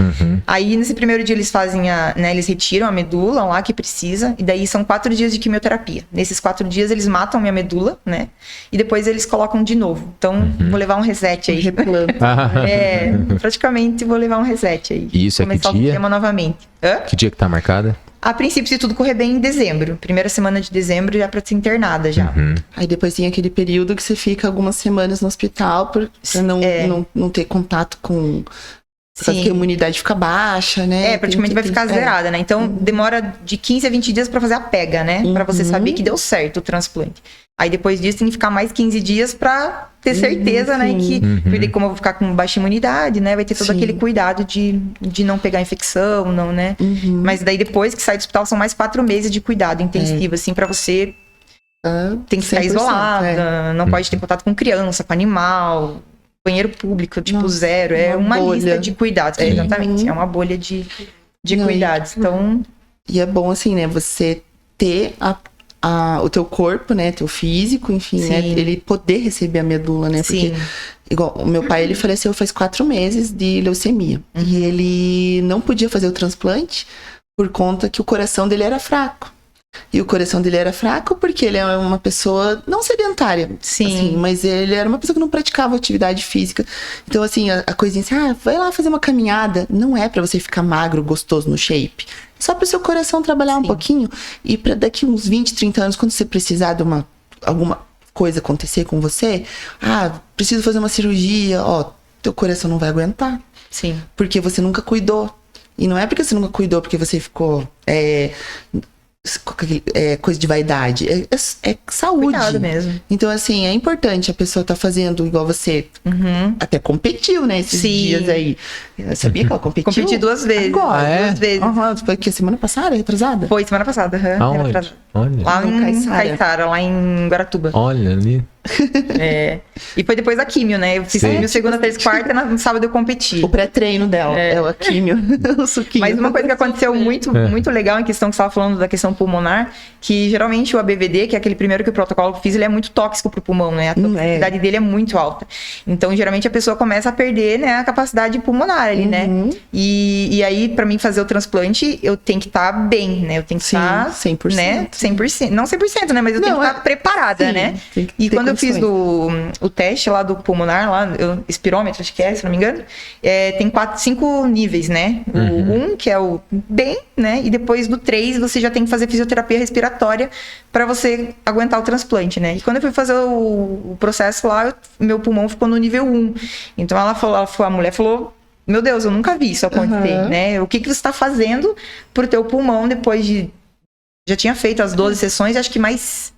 Aí, nesse primeiro dia, eles fazem eles retiram a medula lá que precisa, e daí são 4 dias de quimioterapia. Nesses 4 dias, eles matam minha medula, né? E depois eles colocam de novo. Então, vou levar um reset aí. Praticamente vou levar um reset aí. E isso é que dia? Começar o tema novamente. Que dia que tá marcada? A princípio, se tudo correr bem, em dezembro. Primeira semana de dezembro já pra ser internada já. Aí depois tem aquele período que você fica algumas semanas no hospital pra não ter contato com... Porque a imunidade fica baixa, né? Praticamente vai ficar zerada, né? Então, demora de 15 a 20 dias pra fazer a pega, né? Pra você saber que deu certo o transplante. Aí, depois disso, tem que ficar mais 15 dias pra ter certeza, né? Porque como eu vou ficar com baixa imunidade, né? Vai ter todo aquele cuidado de não pegar infecção, não, né? Mas daí, depois que sai do hospital, são mais 4 meses de cuidado intensivo, assim, pra você... tem que ficar isolada, não pode ter contato com criança, com animal... Banheiro público, tipo, zero. É uma lista de cuidados. Exatamente. É uma bolha de cuidados. Então... E é bom, assim, né? Você ter o teu corpo, né? Teu físico, enfim, né? Ele poder receber a medula, né? Porque, igual, o meu pai, ele faleceu faz 4 meses de leucemia. E ele não podia fazer o transplante por conta que o coração dele era fraco. E o coração dele era fraco porque ele é uma pessoa não sedentária. Assim, mas ele era uma pessoa que não praticava atividade física. Então, assim, a coisinha assim, vai lá fazer uma caminhada. Não é pra você ficar magro, gostoso no shape. É só pro seu coração trabalhar um pouquinho. E pra daqui uns 20, 30 anos, quando você precisar de alguma coisa acontecer com você, preciso fazer uma cirurgia, teu coração não vai aguentar. Porque você nunca cuidou. E não é porque você nunca cuidou, porque você ficou... coisa de vaidade, é saúde. Cuidado mesmo. Então, assim, é importante a pessoa tá fazendo igual você. Até competiu, né, esses dias aí. Eu sabia que ela competiu? Competi 2 vezes. Agora, 2 vezes. Foi que semana passada, retrasada? Foi semana passada. Olha. Lá em Caiçara, lá em Guaratuba. Olha ali. E foi depois da químio, né? Eu fiz químio segunda, terça e quarta, no sábado eu competi. O pré-treino dela, é a químio, o suquinho. Mas uma coisa que aconteceu muito legal em questão que você estava falando da questão pulmonar, que geralmente o ABVD, que é aquele primeiro que o protocolo fiz, ele é muito tóxico pro pulmão, né? A toxicidade dele é muito alta. Então, geralmente a pessoa começa a perder, né, a capacidade pulmonar ali, né? E aí, pra mim fazer o transplante, eu tenho que estar bem, né? Eu tenho que estar 100%. Né? 100%. Não 100%, né? Mas eu tenho que estar preparada, né? E quando eu fiz o teste lá do pulmonar, lá, espirômetro, acho que se não me engano, tem 5 níveis, né? O 1, que é o bem, né? E depois do 3, você já tem que fazer fisioterapia respiratória para você aguentar o transplante, né? E quando eu fui fazer o processo lá, meu pulmão ficou no nível 1. Então a mulher falou, meu Deus, eu nunca vi isso acontecer, né? O que você está fazendo pro teu pulmão depois de... Já tinha feito as 12 sessões, acho que mais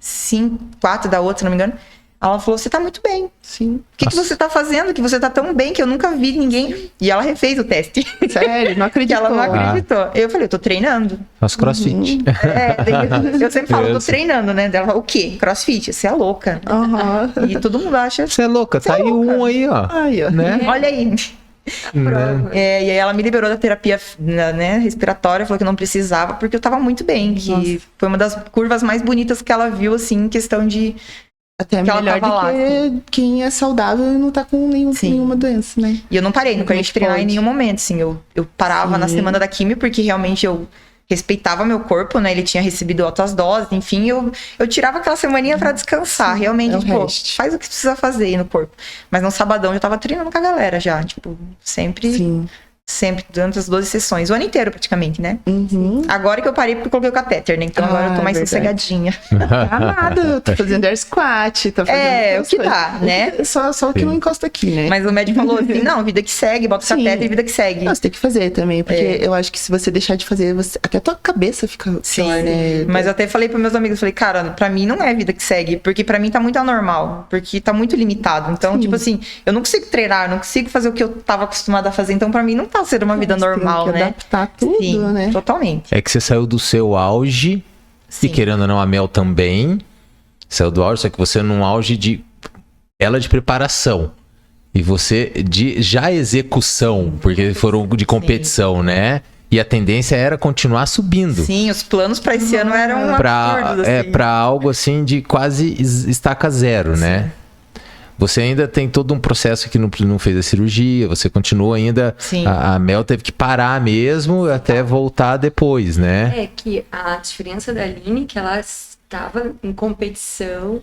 4 da outra, se não me engano. Ela falou, você tá muito bem. Sim. O que você tá fazendo? Que você tá tão bem que eu nunca vi ninguém. E ela refez o teste. Sério? Não acreditou. Ela não acreditou. Eu falei, eu tô treinando. Faz crossfit. Eu sempre falo, tô treinando, né? Ela falou, o quê? Crossfit? Você é louca. E todo mundo acha. Você é louca, tá aí um aí, ó. Ai, ó. Né? Olha aí. Prova. E aí ela me liberou da terapia, né, respiratória, falou que não precisava, porque eu tava muito bem. Que foi uma das curvas mais bonitas que ela viu, assim, em questão de... Até que ela melhor tava do lá, que assim. quem é saudável e não tá com nenhuma doença, né? E eu não parei, não parei de treinar em nenhum momento, assim. Eu parava na semana da quimio, porque realmente eu respeitava meu corpo, né? Ele tinha recebido altas doses, enfim. Eu tirava aquela semaninha pra descansar, realmente. Tipo, faz o que precisa fazer aí no corpo. Mas no sabadão eu tava treinando com a galera já, tipo, sempre... Sempre, durante as 12 sessões. O ano inteiro, praticamente, né? Agora que eu parei porque eu coloquei o catéter, né? Então agora eu tô mais sossegadinha. Nada, eu tô fazendo air squat, tô fazendo... o que dá, né? Só o que não encosta aqui, né? Mas o médico falou assim, não, vida que segue, bota o catéter e vida que segue. Não, você tem que fazer também, porque eu acho que se você deixar de fazer, até a tua cabeça fica pior, né? Mas eu até falei pros meus amigos, falei, cara, pra mim não é vida que segue, porque pra mim tá muito anormal, porque tá muito limitado. Então, tipo assim, eu não consigo treinar, eu não consigo fazer o que eu tava acostumada a fazer, então pra mim não tá sendo uma vida normal, tem que né? adaptar tudo, né? Totalmente. É que você saiu do seu auge, e querendo ou não, a Mel também saiu do auge, só que você num auge de preparação. E você de já execução, porque foram de competição, né? E a tendência era continuar subindo. Sim, os planos pra esse ano eram absurdos, assim. Pra algo assim de quase estaca zero, né? Você ainda tem todo um processo que não fez a cirurgia, você continua ainda... A Mel teve que parar mesmo até voltar depois, né? É que a diferença da Aline, que ela estava em competição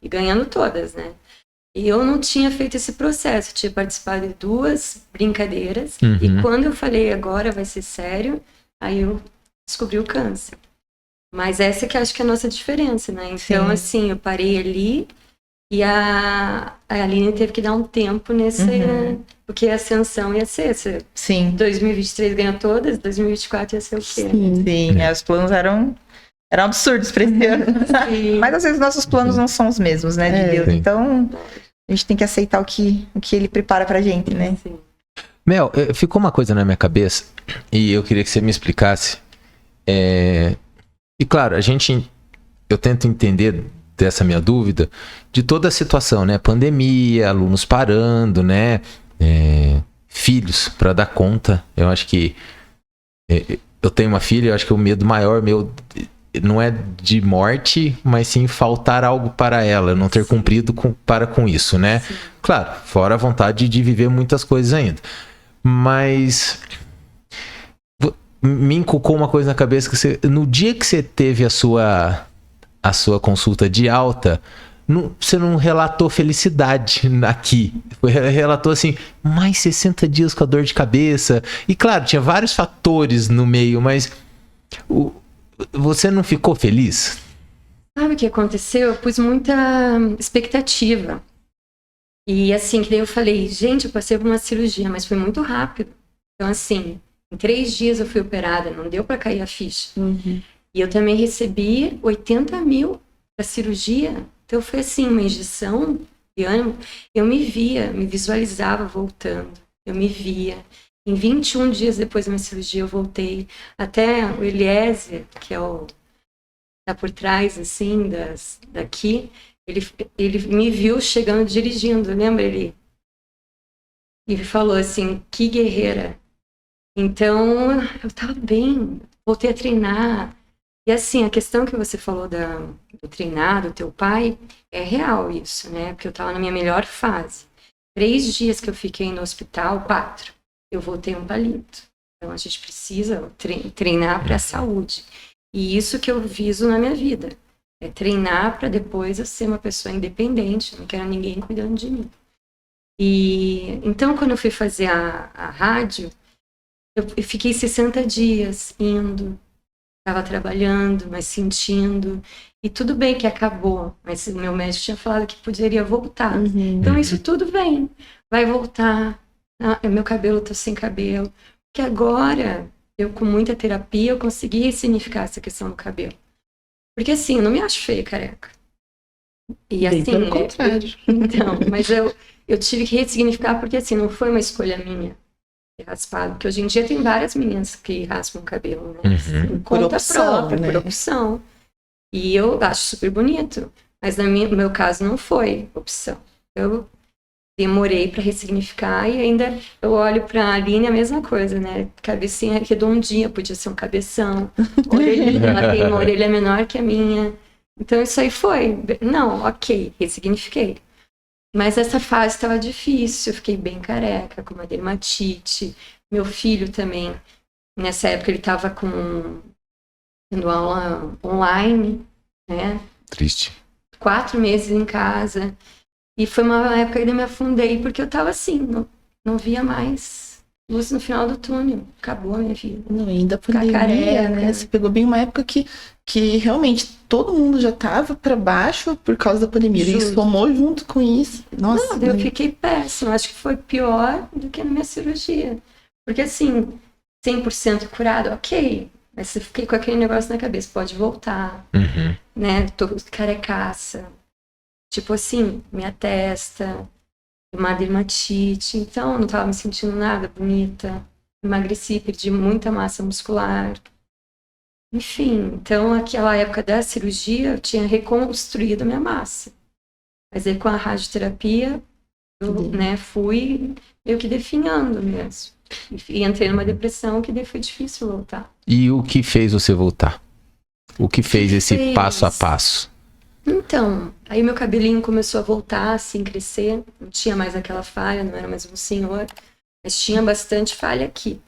e ganhando todas, né? E eu não tinha feito esse processo, eu tinha participado de 2 brincadeiras, e quando eu falei agora vai ser sério, aí eu descobri o câncer. Mas essa que acho que é a nossa diferença, né? Então, assim, eu parei ali e a Aline teve que dar um tempo nesse... Porque a ascensão ia ser... Sim. 2023 ganhou todas, 2024 ia ser o quê? Sim, os planos eram absurdos pra esse ano. Mas às vezes nossos planos não são os mesmos, né, de Deus. Então, a gente tem que aceitar o que ele prepara pra gente, né? Sim. Mel, ficou uma coisa na minha cabeça e eu queria que você me explicasse. E claro, eu tento entender dessa minha dúvida de toda a situação, né? Pandemia, alunos parando, né? Filhos para dar conta. Eu acho que eu tenho uma filha, eu acho que o medo maior meu não é de morte, mas sim faltar algo para ela, não ter cumprido com isso, né? Sim. Claro, fora a vontade de viver muitas coisas ainda. Mas me inculcou uma coisa na cabeça, que no dia que você teve a sua consulta de alta, você não relatou felicidade aqui. Relatou assim, mais 60 dias com a dor de cabeça. E claro, tinha vários fatores no meio, mas você não ficou feliz? Sabe o que aconteceu? Eu pus muita expectativa. E assim, que daí eu falei, gente, eu passei por uma cirurgia, mas foi muito rápido. Então assim, em 3 dias eu fui operada, não deu pra cair a ficha. E eu também recebi 80 mil pra cirurgia. Então foi assim, uma injeção de ânimo. Eu me visualizava voltando. Eu me via. Em 21 dias depois da minha cirurgia eu voltei. Até o Eliezer, que é o... tá por trás, assim, daqui, ele me viu chegando dirigindo, lembra? Ele falou assim, que guerreira. Então, eu tava bem, voltei a treinar. E assim, a questão que você falou do treinar, do teu pai, é real isso, né? Porque eu tava na minha melhor fase. 3 dias que eu fiquei no hospital, 4, eu voltei um palito. Então, a gente precisa treinar para a saúde. E isso que eu viso na minha vida. É treinar para depois eu ser uma pessoa independente, não quero ninguém cuidando de mim. E então, quando eu fui fazer a rádio, eu fiquei 60 dias indo, estava trabalhando, mas sentindo. E tudo bem que acabou, mas o meu médico tinha falado que poderia voltar. Então, isso tudo vem, vai voltar. Meu cabelo tá sem cabelo. Porque agora, eu com muita terapia, eu consegui ressignificar essa questão do cabelo. Porque assim, eu não me acho feia, careca. E assim, pelo contrário. então, mas eu tive que ressignificar porque assim, não foi uma escolha minha ter raspado, porque hoje em dia tem várias meninas que raspam o cabelo, né? Assim, Por conta opção, própria, né? por opção. E eu acho super bonito, mas no meu caso não foi opção. Eu demorei para ressignificar e ainda eu olho para a Aline a mesma coisa, né? Cabecinha redondinha, podia ser um cabeção. Orelhinha, ela tem uma orelha menor que a minha. Então isso aí foi. Não, ok, ressignifiquei. Mas essa fase estava difícil, eu fiquei bem careca, com uma dermatite. Meu filho também, nessa época ele estava tendo aula online, né? Triste. 4 meses em casa. E foi uma época que eu me afundei, porque eu tava assim, não via mais luz no final do túnel. Acabou a minha vida. Não, ainda Ficar pandemia, careca. né? Você pegou bem uma época que realmente todo mundo já tava pra baixo por causa da pandemia. E Justo. somou junto com isso. Nossa, Não, eu fiquei péssima. Acho que foi pior do que na minha cirurgia. Porque assim, 100% curado, ok. Mas eu fiquei com aquele negócio na cabeça, pode voltar, né? Tô carecaça. Tipo assim, minha testa, uma dermatite. Então, eu não tava me sentindo nada bonita. Emagreci, perdi muita massa muscular. Enfim, então, aquela época da cirurgia, eu tinha reconstruído a minha massa. Mas aí, com a radioterapia, eu, né, fui meio que definhando mesmo. E entrei numa depressão que daí foi difícil voltar. E o que fez você voltar? O que fez esse passo a passo? Então, aí meu cabelinho começou a voltar, assim, crescer. Não tinha mais aquela falha, não era mais um senhor. Mas tinha bastante falha aqui.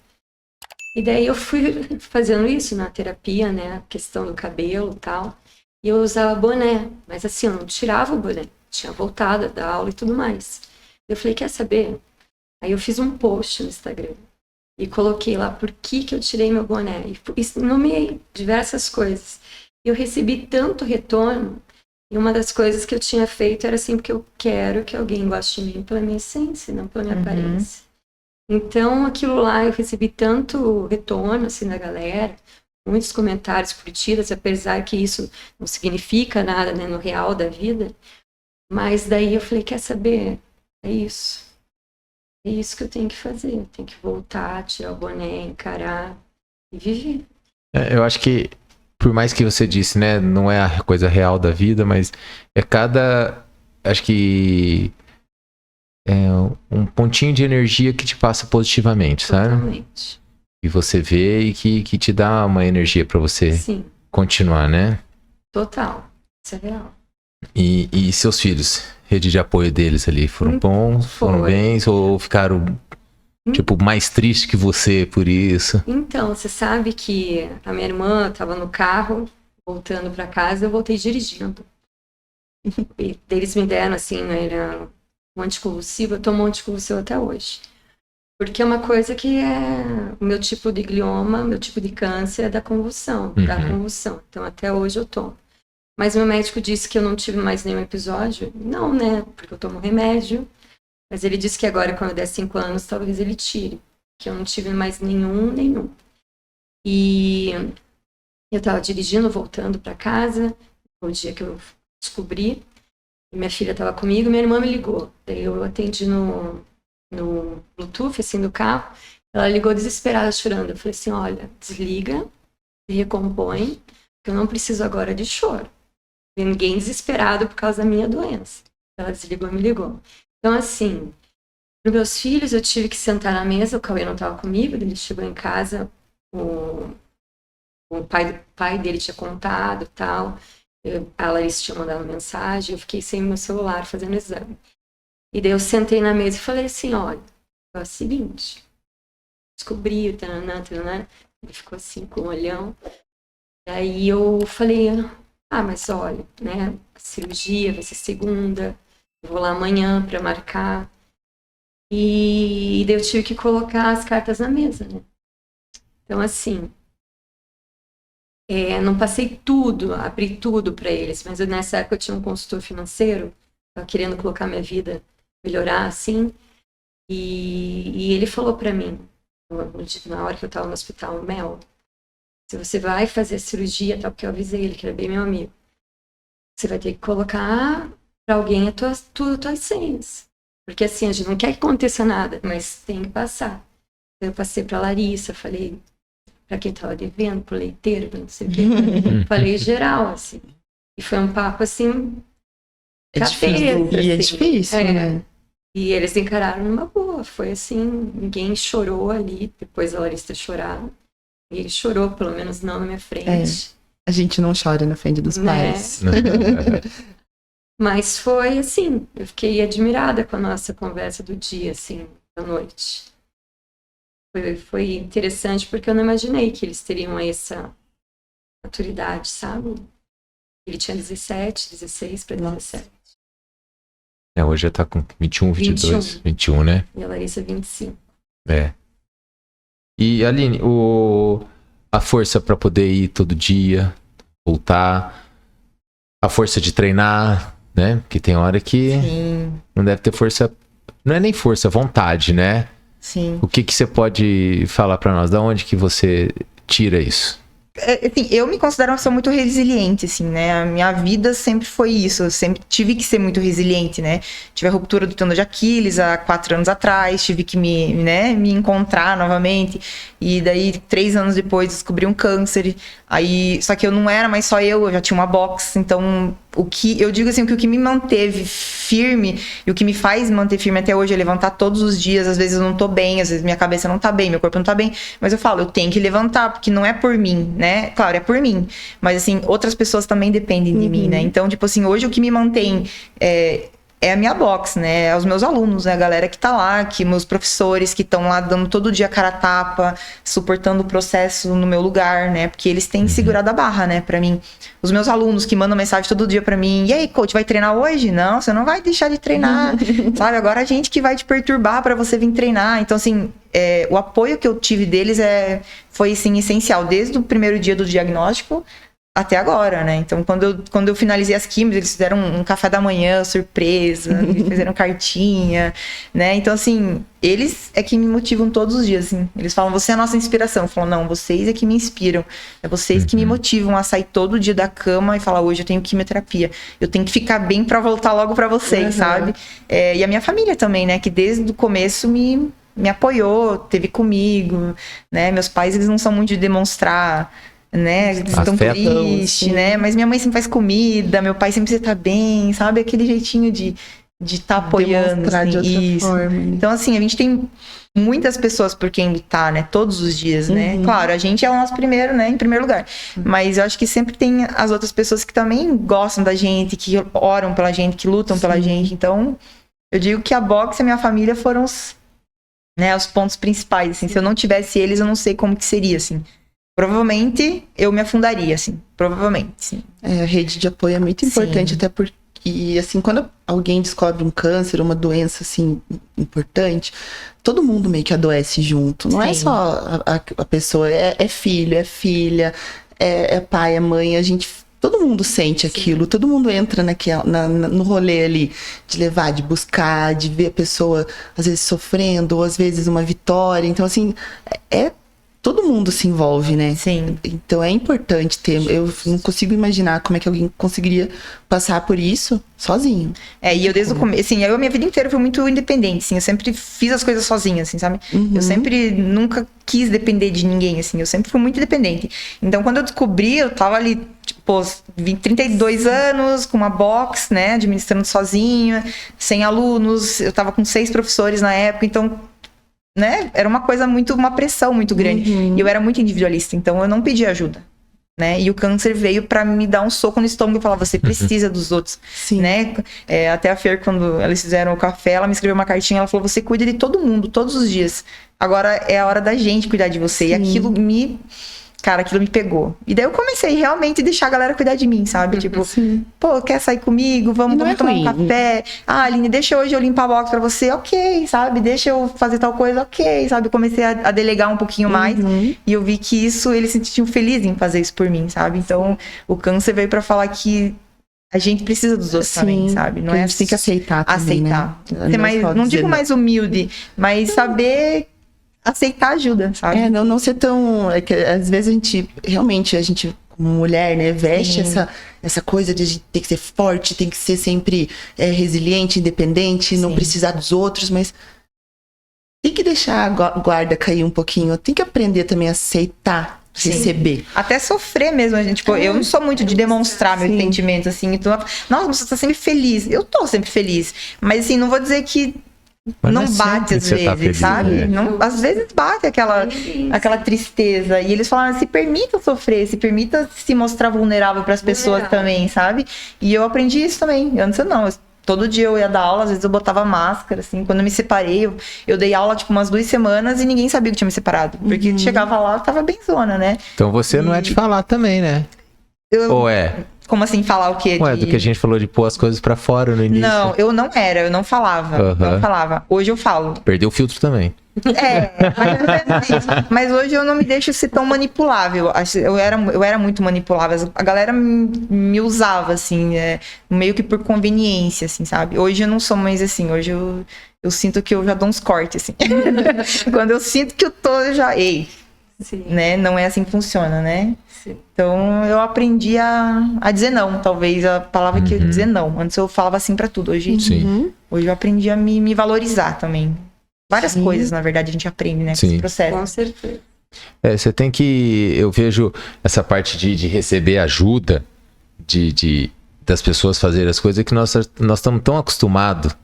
E daí eu fui fazendo isso na terapia, né? A questão do cabelo e tal. E eu usava boné. Mas assim, eu não tirava o boné. Tinha voltado da aula e tudo mais. Eu falei, quer saber? Aí eu fiz um post no Instagram. E coloquei lá por que eu tirei meu boné. E nomeei diversas coisas. E eu recebi tanto retorno. E uma das coisas que eu tinha feito era assim, porque eu quero que alguém goste de mim pela minha essência, não pela minha aparência. Então, aquilo lá, eu recebi tanto retorno, assim, da galera, muitos comentários curtidas, apesar que isso não significa nada, né, no real da vida. Mas daí eu falei, quer saber? É isso. É isso que eu tenho que fazer. Eu tenho que voltar, tirar o boné, encarar e viver. Eu acho que, por mais que você disse, né, não é a coisa real da vida, mas é acho que é um pontinho de energia que te passa positivamente, sabe? Totalmente. E você vê e que te dá uma energia pra você Sim, continuar, né? total. Isso é real. E seus filhos? Rede de apoio deles ali, foram bons? Foram Foi. bens? Ou ficaram, tipo, mais tristes que você por isso? Então, você sabe que a minha irmã estava no carro, voltando para casa, eu voltei dirigindo. E eles me deram, assim, né, era um anticonvulsivo, eu tomo um anticonvulsivo até hoje. Porque é uma coisa que é o meu tipo de glioma, meu tipo de câncer é da convulsão, da convulsão. Então, até hoje eu tomo. Mas meu médico disse que eu não tive mais nenhum episódio. Não, né? Porque eu tomo remédio. Mas ele disse que agora, quando eu der 5 anos, talvez ele tire. Que eu não tive mais nenhum. E eu tava dirigindo, voltando para casa, o dia que eu descobri. E minha filha tava comigo, minha irmã me ligou. Daí eu atendi no Bluetooth, assim, do carro. Ela ligou desesperada, chorando. Eu falei assim, olha, desliga, se recompõe, porque eu não preciso agora de choro. Tem ninguém desesperado por causa da minha doença. Ela desligou e me ligou. Então, assim, para meus filhos, eu tive que sentar na mesa, o Cauê não estava comigo, ele chegou em casa, o pai dele tinha contado e tal, a Larissa tinha mandado mensagem, eu fiquei sem meu celular fazendo exame. E daí eu sentei na mesa e falei assim, olha, é o seguinte, descobri, tananã. Ele ficou assim, com um olhão. Daí eu falei, mas olha, né, a cirurgia vai ser segunda, eu vou lá amanhã para marcar. E daí eu tive que colocar as cartas na mesa, né? Então, assim, não passei tudo, abri tudo para eles, mas nessa época eu tinha um consultor financeiro, tava querendo colocar minha vida, melhorar, assim, e ele falou para mim, na hora que eu estava no hospital, Mel, se você vai fazer a cirurgia, tal, porque eu avisei ele, que era bem meu amigo, você vai ter que colocar para alguém as tuas senhas. Porque assim, a gente não quer que aconteça nada, mas tem que passar. Eu passei para Larissa, falei para quem estava devendo, pro leiteiro, pra não sei o quê. Falei geral, assim. E foi um papo, assim, difícil, assim. é difícil, né? E eles encararam numa boa. Foi assim, ninguém chorou ali, depois a Larissa ter chorado. E ele chorou, pelo menos não na minha frente. A gente não chora na frente dos pais. Mas foi assim, eu fiquei admirada com a nossa conversa do dia, assim, da noite. Foi interessante porque eu não imaginei que eles teriam essa maturidade, sabe? Ele tinha 17, 16 para 17. Hoje já tá com 21, 22, 21, né? E a Larissa 25. E Aline, a força para poder ir todo dia, voltar, a força de treinar, né? Porque tem hora que não deve ter força, não é nem força, vontade, né? Sim. O que você pode falar para nós? Da onde que você tira isso? Assim, eu me considero uma pessoa muito resiliente, assim, né? A minha vida sempre foi isso. Eu sempre tive que ser muito resiliente, né? Tive a ruptura do tendão de Aquiles há 4 anos atrás, tive que me encontrar novamente. E daí, 3 anos depois, descobri um câncer. Aí, só que eu não era mais só eu já tinha uma box. Então, o que me manteve firme e o que me faz manter firme até hoje é levantar todos os dias. Às vezes eu não tô bem, às vezes minha cabeça não tá bem, meu corpo não tá bem, mas eu falo, eu tenho que levantar, porque não é por mim, né? Claro, é por mim, mas assim, outras pessoas também dependem de mim, né? Então, tipo assim, hoje o que me mantém é a minha box, né? É os meus alunos, né? A galera que tá lá, meus professores que estão lá dando todo dia cara a tapa, suportando o processo no meu lugar, né? Porque eles têm segurado a barra, né? Pra mim. Os meus alunos que mandam mensagem todo dia pra mim, e aí, coach, vai treinar hoje? Não, você não vai deixar de treinar, sabe? Agora a gente que vai te perturbar pra você vir treinar. Então, assim, o apoio que eu tive deles foi, assim, essencial. Desde o primeiro dia do diagnóstico até agora, né? Então, quando eu finalizei as químicas, eles fizeram um café da manhã, surpresa, me fizeram cartinha, né? Então, assim, eles é que me motivam todos os dias, assim. Eles falam, você é a nossa inspiração. Eu falo, não, vocês é que me inspiram. É vocês que me motivam a sair todo dia da cama e falar, hoje eu tenho quimioterapia. Eu tenho que ficar bem pra voltar logo pra vocês, sabe? E a minha família também, né? Que desde o começo me apoiou, teve comigo, né? Meus pais, eles não são muito de demonstrar, né? Eles estão tristes, né? Mas minha mãe sempre faz comida, meu pai sempre tá bem, sabe? Aquele jeitinho de estar apoiando, assim, de outra isso. forma. Então, assim, a gente tem muitas pessoas por quem lutar, né? Todos os dias, né? Claro, a gente é o nosso primeiro, né? Em primeiro lugar. Mas eu acho que sempre tem as outras pessoas que também gostam da gente, que oram pela gente, que lutam pela gente. Então, eu digo que a boxe e a minha família foram os pontos principais, assim. Se eu não tivesse eles, eu não sei como que seria, assim. Provavelmente eu me afundaria, assim. Provavelmente, sim. A rede de apoio é muito importante, até porque, assim, quando alguém descobre um câncer, uma doença, assim, importante, todo mundo meio que adoece junto. Não é só a pessoa, é filho, é filha, é pai, é mãe, todo mundo sente aquilo, todo mundo entra no rolê ali de levar, de buscar, de ver a pessoa, às vezes, sofrendo, ou às vezes uma vitória. Então, assim, todo mundo se envolve, né? Sim. Então é importante ter. Eu não consigo imaginar como é que alguém conseguiria passar por isso sozinho. E eu desde o começo, assim, a minha vida inteira fui muito independente, assim, eu sempre fiz as coisas sozinha, assim, sabe? Eu sempre nunca quis depender de ninguém, assim, eu sempre fui muito independente. Então, quando eu descobri, eu tava ali, tipo, 32 anos, com uma box, né, administrando sozinha, sem alunos, eu tava com 6 professores na época, então, né, era uma pressão muito grande. E eu era muito individualista, então eu não pedia ajuda, né? E o câncer veio pra me dar um soco no estômago e falar, você precisa dos outros, né? Até a Fer, quando eles fizeram o café, ela me escreveu uma cartinha, ela falou, você cuida de todo mundo, todos os dias. Agora é a hora da gente cuidar de você. E aquilo me cara, aquilo me pegou. E daí eu comecei realmente a deixar a galera cuidar de mim, sabe? Tipo, pô, quer sair comigo? Vamos tomar um café. Ah, Aline, deixa hoje eu limpar a box pra você. Ok, sabe? Deixa eu fazer tal coisa. Ok, sabe? Eu comecei a delegar um pouquinho mais. E eu vi que isso, eles se sentiam felizes em fazer isso por mim, sabe? Então, o câncer veio pra falar que a gente precisa dos outros também, sabe? Não é, a gente tem que aceitar também, aceitar. né? Ser mais, não digo mais humilde, mas saber aceitar ajuda, sabe? Não ser tão... É que às vezes a gente, como mulher, né, veste essa coisa de ter que ser forte, tem que ser sempre resiliente, independente, não precisar dos outros, mas tem que deixar a guarda cair um pouquinho, tem que aprender também a aceitar, receber. Até sofrer mesmo, a gente, tipo, eu não sou muito de demonstrar meus sentimentos, assim, então, nossa, você tá sempre feliz. Eu tô sempre feliz, mas assim, não vou dizer que mas não bate às vezes, feliz, sabe? né? Não, às vezes bate aquela tristeza. E eles falaram, se permita sofrer, se permita se mostrar vulnerável para as pessoas também, sabe? E eu aprendi isso também. Antes todo dia eu ia dar aula, às vezes eu botava máscara, assim. Quando eu me separei, eu dei aula, tipo, umas 2 semanas e ninguém sabia que tinha me separado. Porque chegava lá, eu tava benzona, né? Então você não é de falar também, né? Ou é? Como assim, falar o quê? Ué, do que a gente falou de pôr as coisas pra fora no início. Não, eu não falava. Não falava. Hoje eu falo. Perdeu o filtro também. Mas hoje eu não me deixo ser tão manipulável. Eu era muito manipulável. A galera me usava, assim, meio que por conveniência, assim, sabe? Hoje eu não sou mais assim. Hoje eu sinto que eu já dou uns cortes, assim. Quando eu sinto que eu tô, já... né? Não é assim que funciona, né? Sim. Então eu aprendi a dizer não, talvez a palavra que eu dizer não. Antes eu falava assim pra tudo, hoje eu aprendi a me valorizar também. Várias coisas, na verdade, a gente aprende, né? Com esse processo. Com certeza. Você tem que... Eu vejo essa parte de receber ajuda, das pessoas fazerem as coisas, que nós estamos tão acostumados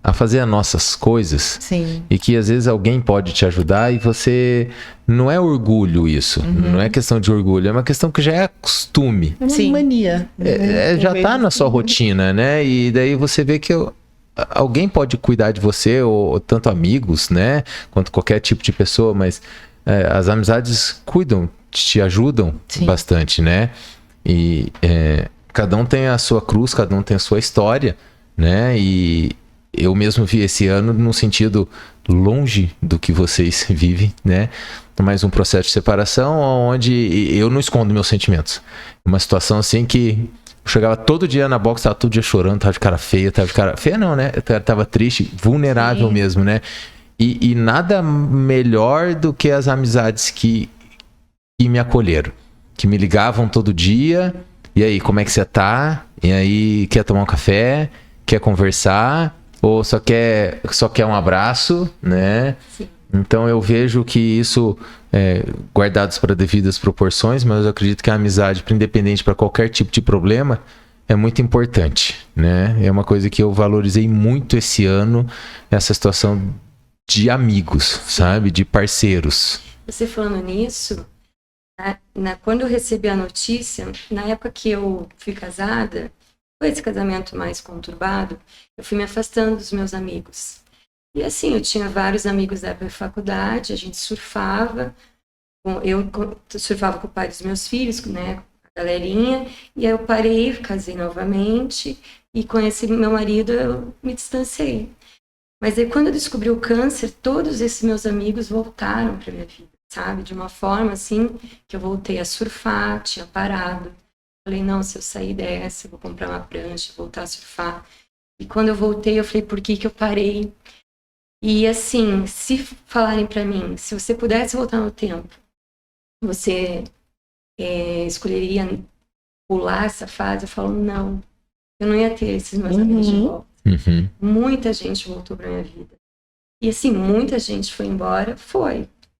a fazer as nossas coisas. Sim. E que às vezes alguém pode te ajudar e você... Não é orgulho isso. Não é questão de orgulho. É uma questão que já é costume. É uma mania. Já tá na sua rotina, né? E daí você vê que alguém pode cuidar de você, ou tanto amigos, né? Quanto qualquer tipo de pessoa, mas as amizades cuidam, te ajudam bastante, né? E cada um tem a sua cruz, cada um tem a sua história, né? E eu mesmo vi esse ano num sentido longe do que vocês vivem, né? Mas um processo de separação onde eu não escondo meus sentimentos. Uma situação assim que eu chegava todo dia na box, tava todo dia chorando, tava de cara feia, feia não, né? Eu tava triste, vulnerável mesmo, né? E nada melhor do que as amizades que me acolheram, que me ligavam todo dia. E aí, como é que você tá? E aí, quer tomar um café? Quer conversar? Ou só quer um abraço, né? Sim. Então eu vejo que isso, guardados para devidas proporções, mas eu acredito que a amizade, independente para qualquer tipo de problema, é muito importante, né? É uma coisa que eu valorizei muito esse ano, essa situação de amigos, sabe? De parceiros. Você falando nisso, quando eu recebi a notícia, na época que eu fui casada, foi esse casamento mais conturbado, eu fui me afastando dos meus amigos. E assim, eu tinha vários amigos da época de faculdade, a gente surfava, eu surfava com o pai dos meus filhos, né, a galerinha, e aí eu parei, casei novamente, e com esse meu marido eu me distanciei. Mas aí quando eu descobri o câncer, todos esses meus amigos voltaram para minha vida, sabe? De uma forma assim, que eu voltei a surfar, tinha parado. Falei, não, se eu sair dessa, eu vou comprar uma prancha, voltar a surfar. E quando eu voltei, eu falei, por que eu parei? E assim, se falarem pra mim, se você pudesse voltar no tempo, você escolheria pular essa fase? Eu falo, não. Eu não ia ter esses meus amigos de volta. Muita gente voltou pra minha vida. E assim, muita gente foi embora,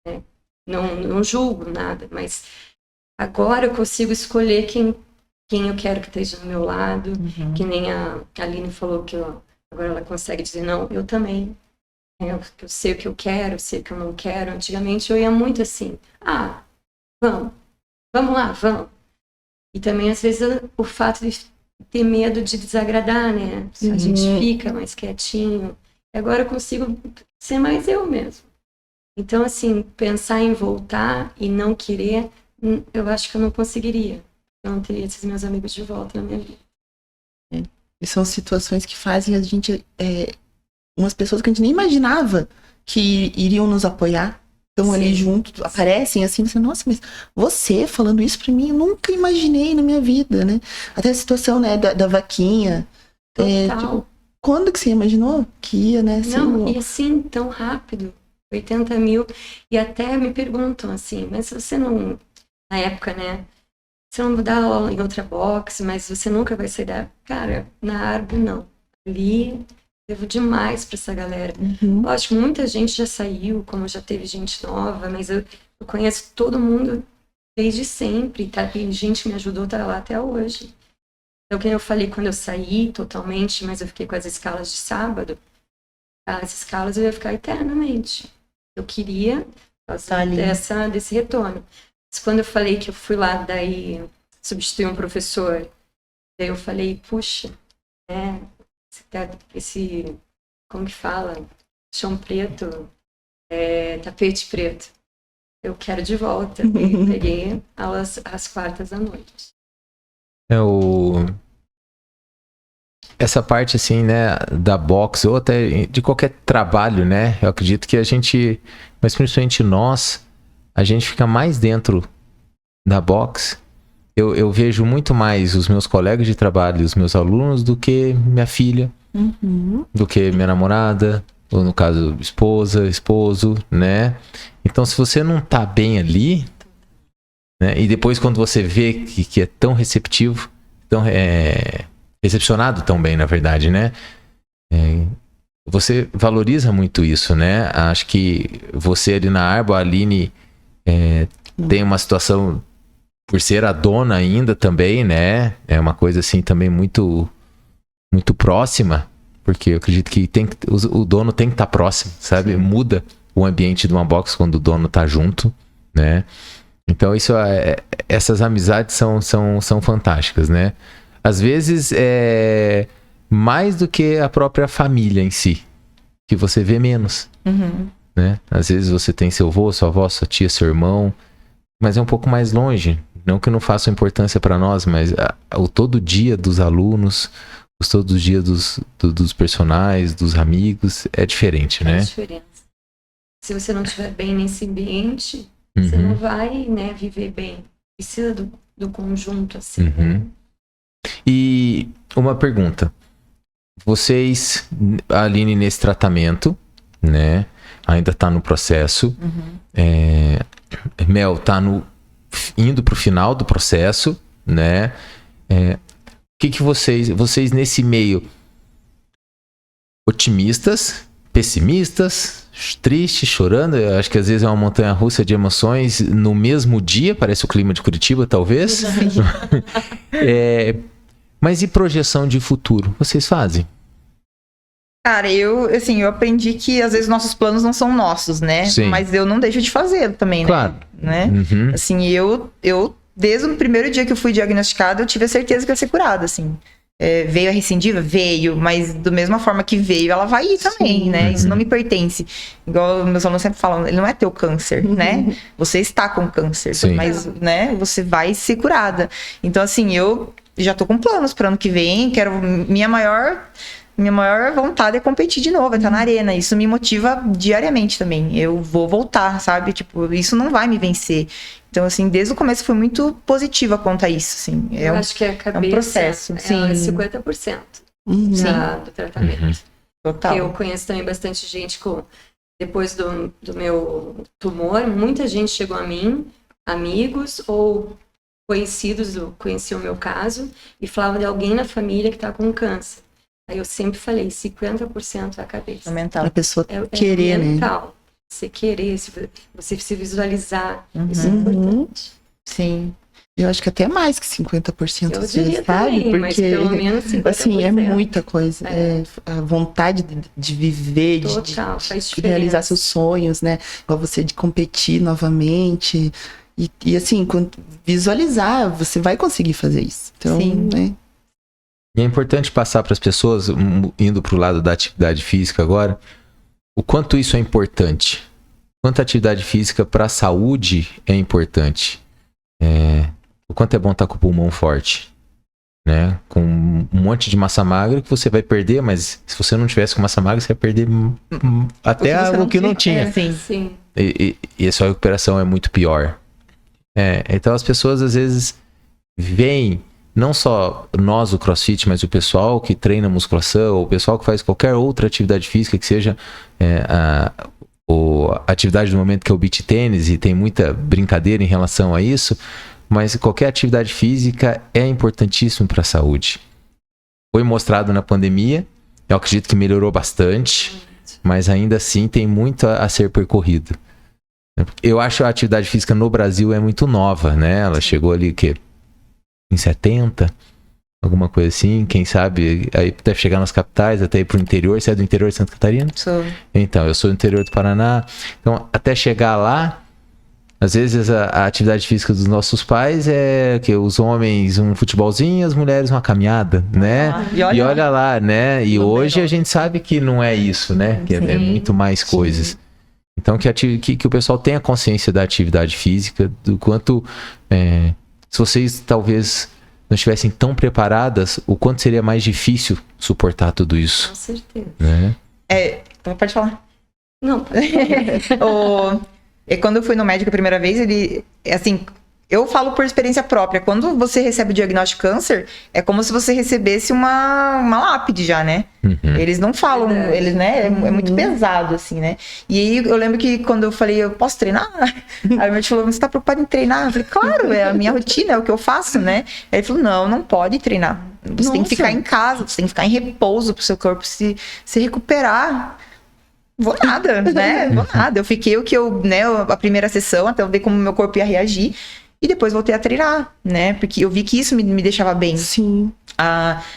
né? Não julgo nada, mas agora eu consigo escolher quem eu quero que esteja do meu lado, que nem a Aline falou que agora ela consegue dizer não, eu também. Eu sei o que eu quero, eu sei o que eu não quero. Antigamente eu ia muito assim, vamos lá, vamos. E também às vezes o fato de ter medo de desagradar, né? A gente fica mais quietinho. E agora eu consigo ser mais eu mesmo. Então, assim, pensar em voltar e não querer, eu acho que eu não conseguiria. Eu não teria esses meus amigos de volta na minha vida. E são situações que fazem a gente... umas pessoas que a gente nem imaginava que iriam nos apoiar. Estão ali juntos, aparecem assim, você, nossa, mas você falando isso pra mim, eu nunca imaginei na minha vida, né? Até a situação, né, da vaquinha. Total. Quando que você imaginou que ia, né? Não, e assim, tão rápido. 80 mil. E até me perguntam assim, mas você não... Na época, né? Você não dá aula em outra box, mas você nunca vai sair da... Cara, na Arbo, não. Ali, devo demais pra essa galera. Uhum. Lógico, muita gente já saiu, como já teve gente nova, mas eu conheço todo mundo desde sempre. Tá? E gente que me ajudou tá lá até hoje. Então, que eu falei quando eu saí totalmente, mas eu fiquei com as escalas de sábado, as escalas eu ia ficar eternamente. Eu queria fazer desse retorno. Mas quando eu falei que eu fui lá, daí, substituir um professor, daí eu falei, puxa, esse, como que fala? Chão preto, tapete preto. Eu quero de volta. E peguei aulas às quartas da noite. Essa parte, assim, né, da box, ou até de qualquer trabalho, né, eu acredito que a gente, mas principalmente nós, a gente fica mais dentro da box. Eu vejo muito mais os meus colegas de trabalho, os meus alunos, do que minha filha, do que minha namorada, ou no caso, esposa, esposo, né? Então, se você não tá bem ali, né, e depois quando você vê que é tão receptivo, tão recepcionado tão bem, na verdade, né? Você valoriza muito isso, né? Acho que você ali na Arbo, a Aline, tem uma situação, por ser a dona ainda também, né? É uma coisa assim também muito, muito próxima, porque eu acredito que o dono tem que estar próximo, sabe? Sim. Muda o ambiente de uma box quando o dono tá junto, né? Então essas amizades são fantásticas, né? Às vezes mais do que a própria família em si, que você vê menos, né? Às vezes você tem seu avô, sua avó, sua tia, seu irmão, mas é um pouco mais longe. Não que não faça importância para nós, mas o todo dia dos alunos, os todo dia dos personagens, dos amigos, é diferente, né? É diferente. Se você não estiver bem nesse ambiente, você não vai, né, viver bem. Precisa do conjunto, assim, né? E uma pergunta. Vocês, a Aline, nesse tratamento, né? Ainda tá no processo. Mel tá indo pro final do processo, né? Que vocês nesse meio, otimistas, pessimistas, tristes, chorando? Eu acho que às vezes é uma montanha-russa de emoções no mesmo dia, parece o clima de Curitiba, talvez. Mas e projeção de futuro? Vocês fazem? Cara, eu aprendi que às vezes nossos planos não são nossos, né? Sim. Mas eu não deixo de fazer também, claro. Né? Assim, eu desde o primeiro dia que eu fui diagnosticada, eu tive a certeza que eu ia ser curada, assim. Veio a recidiva? Veio, mas da mesma forma que veio, ela vai ir também, né? Isso não me pertence. Igual meus alunos sempre falam, ele não é teu câncer, né? Você está com câncer, mas, né, você vai ser curada. Então, assim, eu já tô com planos para ano que vem, minha maior vontade é competir de novo, é estar na arena. Isso me motiva diariamente também. Eu vou voltar, sabe? Tipo, isso não vai me vencer. Então, assim, desde o começo foi muito positiva quanto a isso, assim. Eu acho que a cabeça é um processo, sim. É 50% do tratamento. Total. Porque eu conheço também bastante gente depois do meu tumor, muita gente chegou a mim, amigos ou conhecidos, conheciam o meu caso, e falavam de alguém na família que tá com câncer. Aí eu sempre falei, 50% é a cabeça. É mental. A pessoa querer, né? Mental. Você querer, você se visualizar. Isso é importante. Sim. Eu acho que até mais que 50%, eu diria sabe? Também, porque, mas pelo menos 50%. Assim, é muita coisa. A vontade de viver, total, de realizar seus sonhos, né? Igual você de competir novamente. E assim, visualizar, você vai conseguir fazer isso. Então, né? E é importante passar para as pessoas, indo para o lado da atividade física agora, o quanto isso é importante, quanto a atividade física para a saúde é importante. O quanto é bom estar com o pulmão forte, né? Com um monte de massa magra que você vai perder, mas se você não tivesse com massa magra, você ia perder até o que não tinha. Sim. E a sua recuperação é muito pior. Então as pessoas às vezes veem, não só nós o CrossFit, mas o pessoal que treina musculação, ou o pessoal que faz qualquer outra atividade física que seja a atividade do momento, que é o beach tênis, e tem muita brincadeira em relação a isso, mas qualquer atividade física é importantíssimo para a saúde. Foi mostrado na pandemia, eu acredito que melhorou bastante, mas ainda assim tem muito a ser percorrido. Eu acho a atividade física no Brasil é muito nova, né? Ela chegou ali, o quê? Em 70? Alguma coisa assim, quem sabe aí deve chegar nas capitais, até ir pro interior. Você é do interior de Santa Catarina? Sou. Então, eu sou do interior do Paraná. Então, até chegar lá, às vezes a atividade física dos nossos pais é que os homens um futebolzinho, as mulheres uma caminhada, né? E olha lá, né? E hoje a gente sabe que não é isso, né? Que é muito mais coisas. Então, que o pessoal tenha consciência da atividade física, do quanto, se vocês talvez não estivessem tão preparadas, o quanto seria mais difícil suportar tudo isso. Com certeza. Né? Pode falar. Não, Quando eu fui no médico a primeira vez, ele, assim, eu falo por experiência própria, quando você recebe o diagnóstico de câncer, é como se você recebesse uma lápide já, né? Eles não falam, eles, né? É muito pesado, assim, né? E aí eu lembro que quando eu falei, eu posso treinar? Aí o médico falou, você tá preocupado em treinar? Eu falei, claro, é a minha rotina, é o que eu faço, né? Aí ele falou, não pode treinar. Você tem que ficar em casa, você tem que ficar em repouso pro seu corpo se recuperar. Vou nada, né? Vou nada. Eu fiquei a primeira sessão, até eu ver como meu corpo ia reagir. E depois voltei a treinar, né? Porque eu vi que isso me deixava bem. Sim.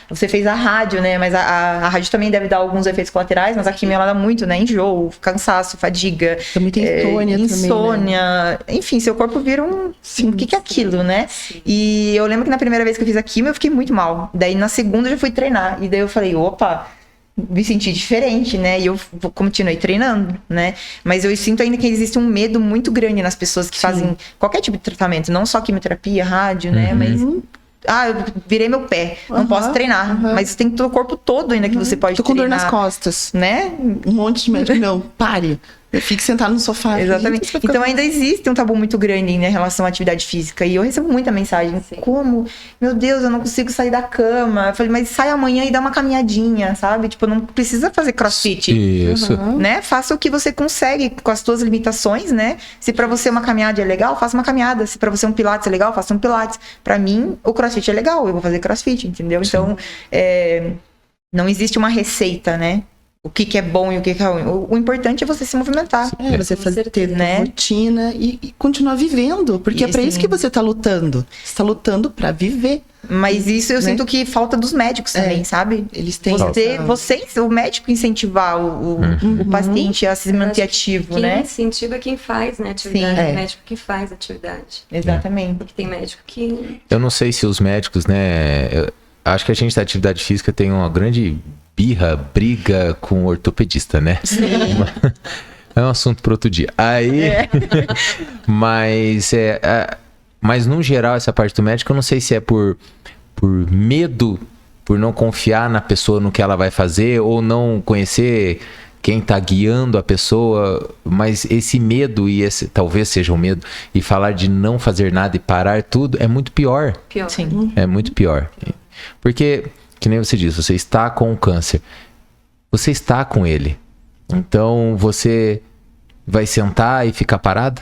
Você fez a rádio, né? Mas a rádio também deve dar alguns efeitos colaterais, mas a quimio ela dá muito, né? Enjoo, cansaço, fadiga. Também tem insônia. Né? Enfim, seu corpo vira um... Sim. O que é aquilo, né? Sim. E eu lembro que na primeira vez que eu fiz a quimio, eu fiquei muito mal. Daí na segunda eu já fui treinar. E daí eu falei, opa... me senti diferente, né? E eu continuei treinando, né? Mas eu sinto ainda que existe um medo muito grande nas pessoas que fazem qualquer tipo de tratamento, não só quimioterapia, rádio, né? Mas eu virei meu pé, não posso treinar. Mas tem o corpo todo ainda que você pode treinar. Tô com dor nas treinar, costas, né? Um monte de médico, não, pare. Fique sentado no sofá. Exatamente. Então ainda existe um tabu muito grande em relação à atividade física. E eu recebo muita mensagem. Como? Meu Deus, eu não consigo sair da cama. Eu falei, mas sai amanhã e dá uma caminhadinha, sabe? Tipo, não precisa fazer crossfit. Isso. Né? Faça o que você consegue com as suas limitações, né? Se pra você uma caminhada é legal, faça uma caminhada. Se pra você um pilates é legal, faça um pilates. Pra mim, o crossfit é legal. Eu vou fazer crossfit, entendeu? Sim. Então, não existe uma receita, né? O que é bom e o que é ruim. O importante é você se movimentar. Você ter né? rotina e continuar vivendo. Porque é pra isso que você tá lutando. Você tá lutando pra viver. Mas isso eu sinto que falta dos médicos também, sabe? Eles têm o médico incentivar o paciente a se manter ativo, né? Quem incentiva é quem faz, né? Atividade. É o médico que faz atividade. Exatamente. Porque tem médico que... Eu não sei se os médicos, né... Acho que a gente da atividade física tem uma grande... briga com o ortopedista, né? Sim. É um assunto para outro dia. Aí, mas no geral essa parte do médico, eu não sei se é por medo, por não confiar na pessoa, no que ela vai fazer, ou não conhecer quem tá guiando a pessoa, mas esse medo, e esse talvez seja o medo, e falar de não fazer nada e parar tudo, é muito pior. Sim. É muito pior. Porque... que nem você diz, você está com o câncer. Você está com ele. Então, você vai sentar e ficar parada?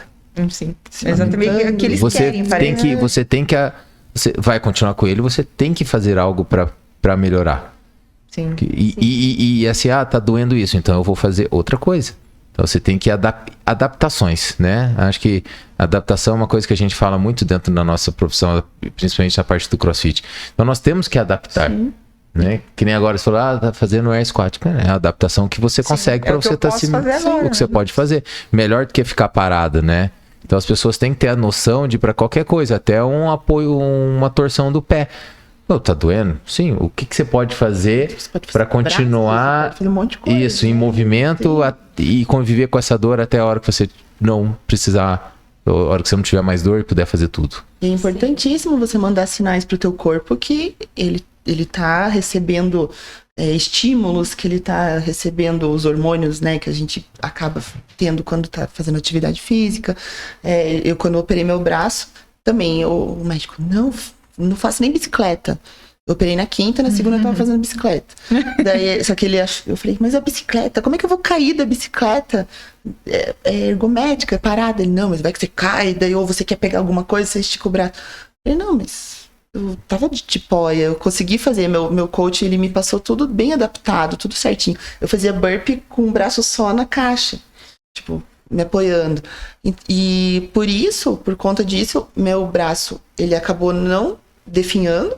Sim. Exatamente o que eles querem. Você vai continuar com ele, você tem que fazer algo para melhorar. Sim. E assim, tá doendo isso, então eu vou fazer outra coisa. Então, você tem que adaptações, né? Acho que adaptação é uma coisa que a gente fala muito dentro da nossa profissão, principalmente na parte do CrossFit. Então, nós temos que adaptar. Sim. Né? Que nem agora você falou, tá fazendo air squat. É a adaptação que você consegue para você estar o que você pode fazer. Melhor do que ficar parado, né? Então as pessoas têm que ter a noção de para qualquer coisa, até um apoio, uma torção do pé. Pô, tá doendo? Sim, o que você pode fazer Você pode fazer para braços, continuar você pode fazer um monte de coisa, isso, em né? movimento e conviver com essa dor até a hora que você não precisar, a hora que você não tiver mais dor e puder fazer tudo. É importantíssimo você mandar sinais pro teu corpo que ele tá recebendo estímulos, que ele tá recebendo os hormônios, né, que a gente acaba tendo quando tá fazendo atividade física. Eu, quando operei meu braço, também o médico, não faço nem bicicleta. Eu operei na quinta, na segunda eu tava fazendo bicicleta. Daí, só que eu falei, mas a bicicleta, como é que eu vou cair da bicicleta? É ergomética, é parada. Ele, não, mas vai que você cai, daí ou você quer pegar alguma coisa, você estica o braço. Eu falei, não, mas eu tava de tipóia, eu consegui fazer, meu coach, ele me passou tudo bem adaptado, tudo certinho. Eu fazia burpee com o braço só na caixa, tipo, me apoiando. E por conta disso, meu braço, ele acabou não definhando.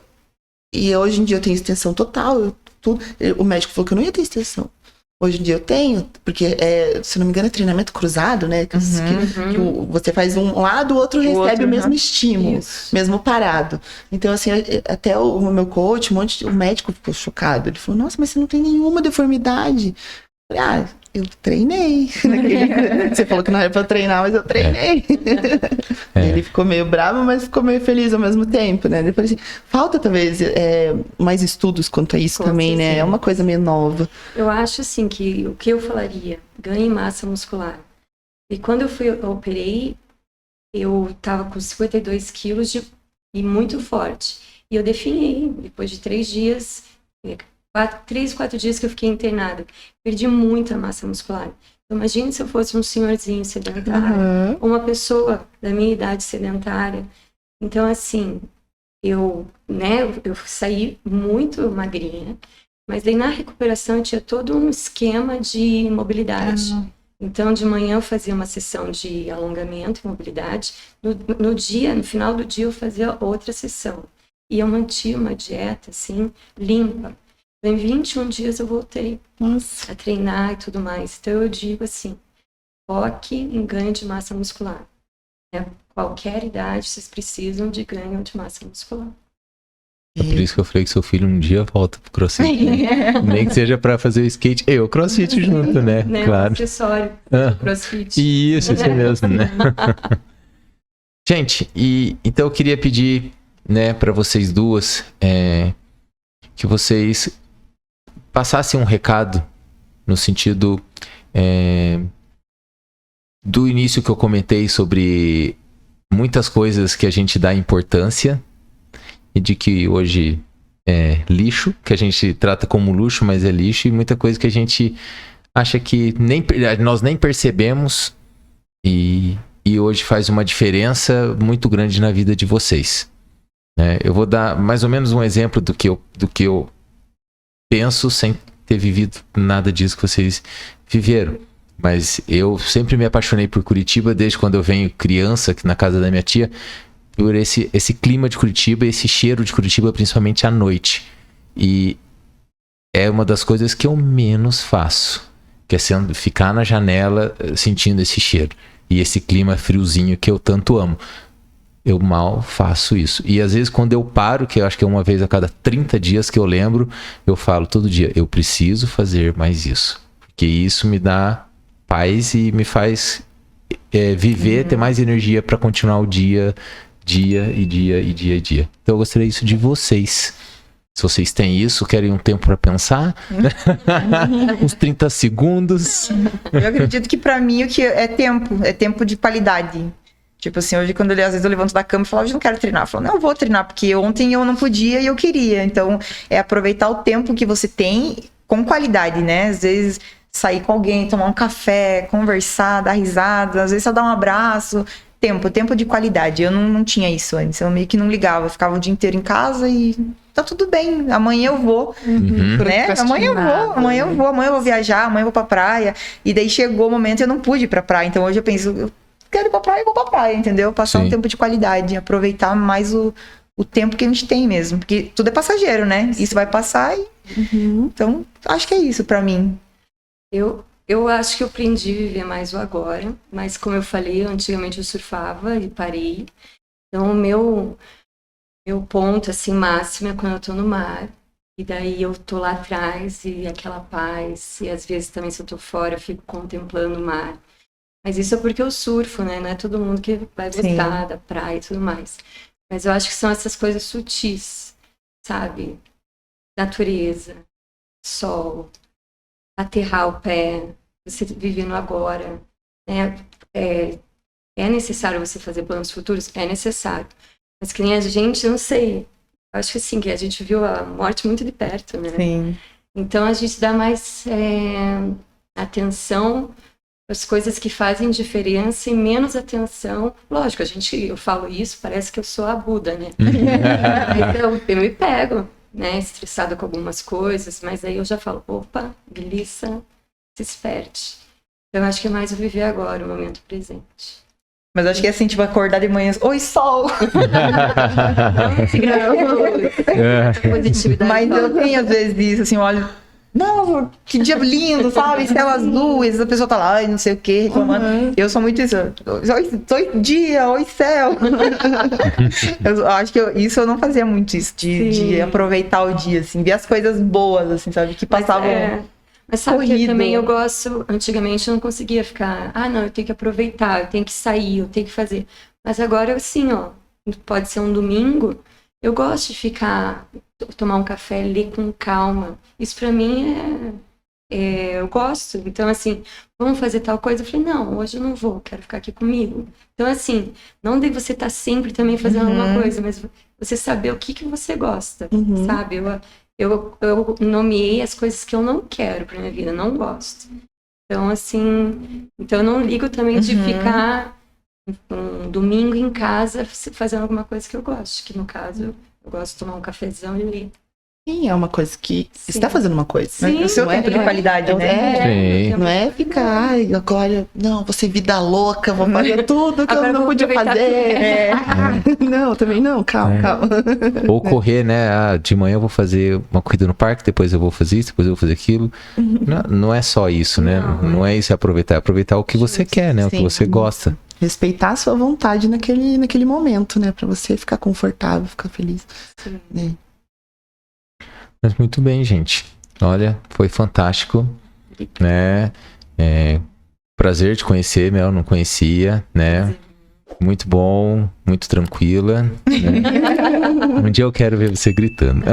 E hoje em dia eu tenho extensão total. O médico falou que eu não ia ter extensão. Hoje em dia eu tenho, porque, se não me engano, é treinamento cruzado, né? Que você faz um lado, o outro recebe o mesmo estímulo, mesmo parado. Então, assim, até o meu coach, o médico ficou chocado. Ele falou, nossa, mas você não tem nenhuma deformidade. Eu falei, eu treinei. Você falou que não era pra eu treinar, mas eu treinei. Ele ficou meio bravo, mas ficou meio feliz ao mesmo tempo, né? Depois, assim, falta talvez mais estudos quanto a isso também, né? É uma coisa meio nova. Eu acho assim que o que eu falaria, ganhe massa muscular. E quando eu operei, eu tava com 52 quilos e muito forte. E eu definhei, depois de 3 dias, 3, 4 dias que eu fiquei internada, perdi muita massa muscular. Então, imagine se eu fosse um senhorzinho sedentário, uma pessoa da minha idade sedentária. Então, assim, eu saí muito magrinha, mas daí na recuperação eu tinha todo um esquema de mobilidade. Então, de manhã eu fazia uma sessão de alongamento e mobilidade. No final do dia eu fazia outra sessão. E eu mantinha uma dieta, assim, limpa. Em 21 dias eu voltei a treinar e tudo mais. Então eu digo assim, foque em ganho de massa muscular. Qualquer idade vocês precisam de ganho de massa muscular. É por isso que eu falei que seu filho um dia volta pro crossfit. Né? Nem que seja pra fazer o skate. O crossfit junto, né? Claro. Um acessório crossfit. Isso mesmo, né? Gente, então eu queria pedir, né, pra vocês duas, que vocês passasse um recado no sentido do início que eu comentei sobre muitas coisas que a gente dá importância e de que hoje é lixo, que a gente trata como luxo, mas é lixo, e muita coisa que a gente acha que nós nem percebemos e hoje faz uma diferença muito grande na vida de vocês. Eu vou dar mais ou menos um exemplo do que eu penso sem ter vivido nada disso que vocês viveram. Mas eu sempre me apaixonei por Curitiba desde quando eu venho criança, aqui na casa da minha tia, por esse clima de Curitiba, esse cheiro de Curitiba, principalmente à noite. E é uma das coisas que eu menos faço, que é ficar na janela sentindo esse cheiro e esse clima friozinho que eu tanto amo. Eu mal faço isso. E às vezes quando eu paro, que eu acho que é uma vez a cada 30 dias que eu lembro, eu falo todo dia, eu preciso fazer mais isso. Porque isso me dá paz e me faz viver, ter mais energia para continuar o dia. Então eu gostaria disso de vocês. Se vocês têm isso, querem um tempo para pensar, uns 30 segundos. Eu acredito que para mim o que é tempo de qualidade. Tipo assim, hoje às vezes eu levanto da cama e falo, hoje eu não quero treinar. Eu falo, não, eu vou treinar, porque ontem eu não podia e eu queria. Então, é aproveitar o tempo que você tem com qualidade, né? Às vezes, sair com alguém, tomar um café, conversar, dar risada, às vezes só dar um abraço. Tempo de qualidade. Eu não tinha isso antes, eu meio que não ligava. Eu ficava o dia inteiro em casa e tá tudo bem, amanhã eu vou, né? Amanhã eu vou viajar, amanhã eu vou pra praia. E daí chegou o momento e eu não pude ir pra praia. Então, hoje eu penso... eu quero ir pra praia, eu vou pra praia, entendeu? Passar um tempo de qualidade, aproveitar mais o tempo que a gente tem mesmo. Porque tudo é passageiro, né? Isso vai passar e... Então, acho que é isso pra mim. Eu acho que eu aprendi a viver mais o agora. Mas como eu falei, antigamente eu surfava e parei. Então, Meu ponto, assim, máximo é quando eu tô no mar. E daí eu tô lá atrás e aquela paz. E às vezes também, se eu tô fora, eu fico contemplando o mar. Mas isso é porque eu surfo, né? Não é todo mundo que vai gostar da praia e tudo mais. Mas eu acho que são essas coisas sutis, sabe? Natureza, sol, aterrar o pé, você vive no agora. Né? É necessário você fazer planos futuros? É necessário. Mas que nem a gente, não sei. Eu acho que assim, que a gente viu a morte muito de perto, né? Sim. Então a gente dá mais atenção as coisas que fazem diferença e menos atenção. Lógico, eu falo isso, parece que eu sou a Buda, né? Então, eu me pego, né, estressada com algumas coisas, mas aí eu já falo, opa, Melissa, se esperte. Então, eu acho que é mais o viver agora, o momento presente. Mas acho que é assim, tipo, acordar de manhã, oi, sol! Positividade. Mas eu tenho, às vezes, isso, assim, eu olho, não, que dia lindo, sabe? Céu azul, e a pessoa tá lá, e não sei o quê, reclamando. Eu sou muito isso. Oi, dia, oi, céu. Eu acho que isso eu não fazia muito isso, de aproveitar o dia, assim, ver as coisas boas, assim, sabe? Que passavam. Mas sabe corrido. que também eu gosto, antigamente eu não conseguia ficar, não, eu tenho que aproveitar, eu tenho que sair, eu tenho que fazer. Mas agora, assim, ó, pode ser um domingo, eu gosto de ficar, tomar um café, ler com calma. Isso pra mim eu gosto. Então, assim, vamos fazer tal coisa? Eu falei, não, hoje eu não vou, quero ficar aqui comigo. Então, assim, não de você estar sempre também fazendo alguma coisa, mas você saber o que você gosta, sabe? Eu nomeei as coisas que eu não quero pra minha vida, não gosto. Então, assim, eu não ligo também de ficar um domingo em casa fazendo alguma coisa que eu gosto. Que no caso, eu gosto de tomar um cafezão e ler. Sim, é uma coisa que você está fazendo uma coisa. Sim, o seu tempo de qualidade, né? Sim. Não é ficar, agora, não, você vida louca, vou fazer tudo que eu não podia fazer. Não, também não, calma. Ou correr, né? De manhã eu vou fazer uma corrida no parque, depois eu vou fazer isso, depois eu vou fazer aquilo. Não é só isso, né? Não é isso, é aproveitar o que você quer, né? O que você gosta. Respeitar a sua vontade naquele momento, né? Pra você ficar confortável, ficar feliz. Sim. Né? Mas muito bem, gente. Olha, foi fantástico, né? Prazer te conhecer, Mel, não conhecia, né? Muito bom, muito tranquila. Né? Um dia eu quero ver você gritando.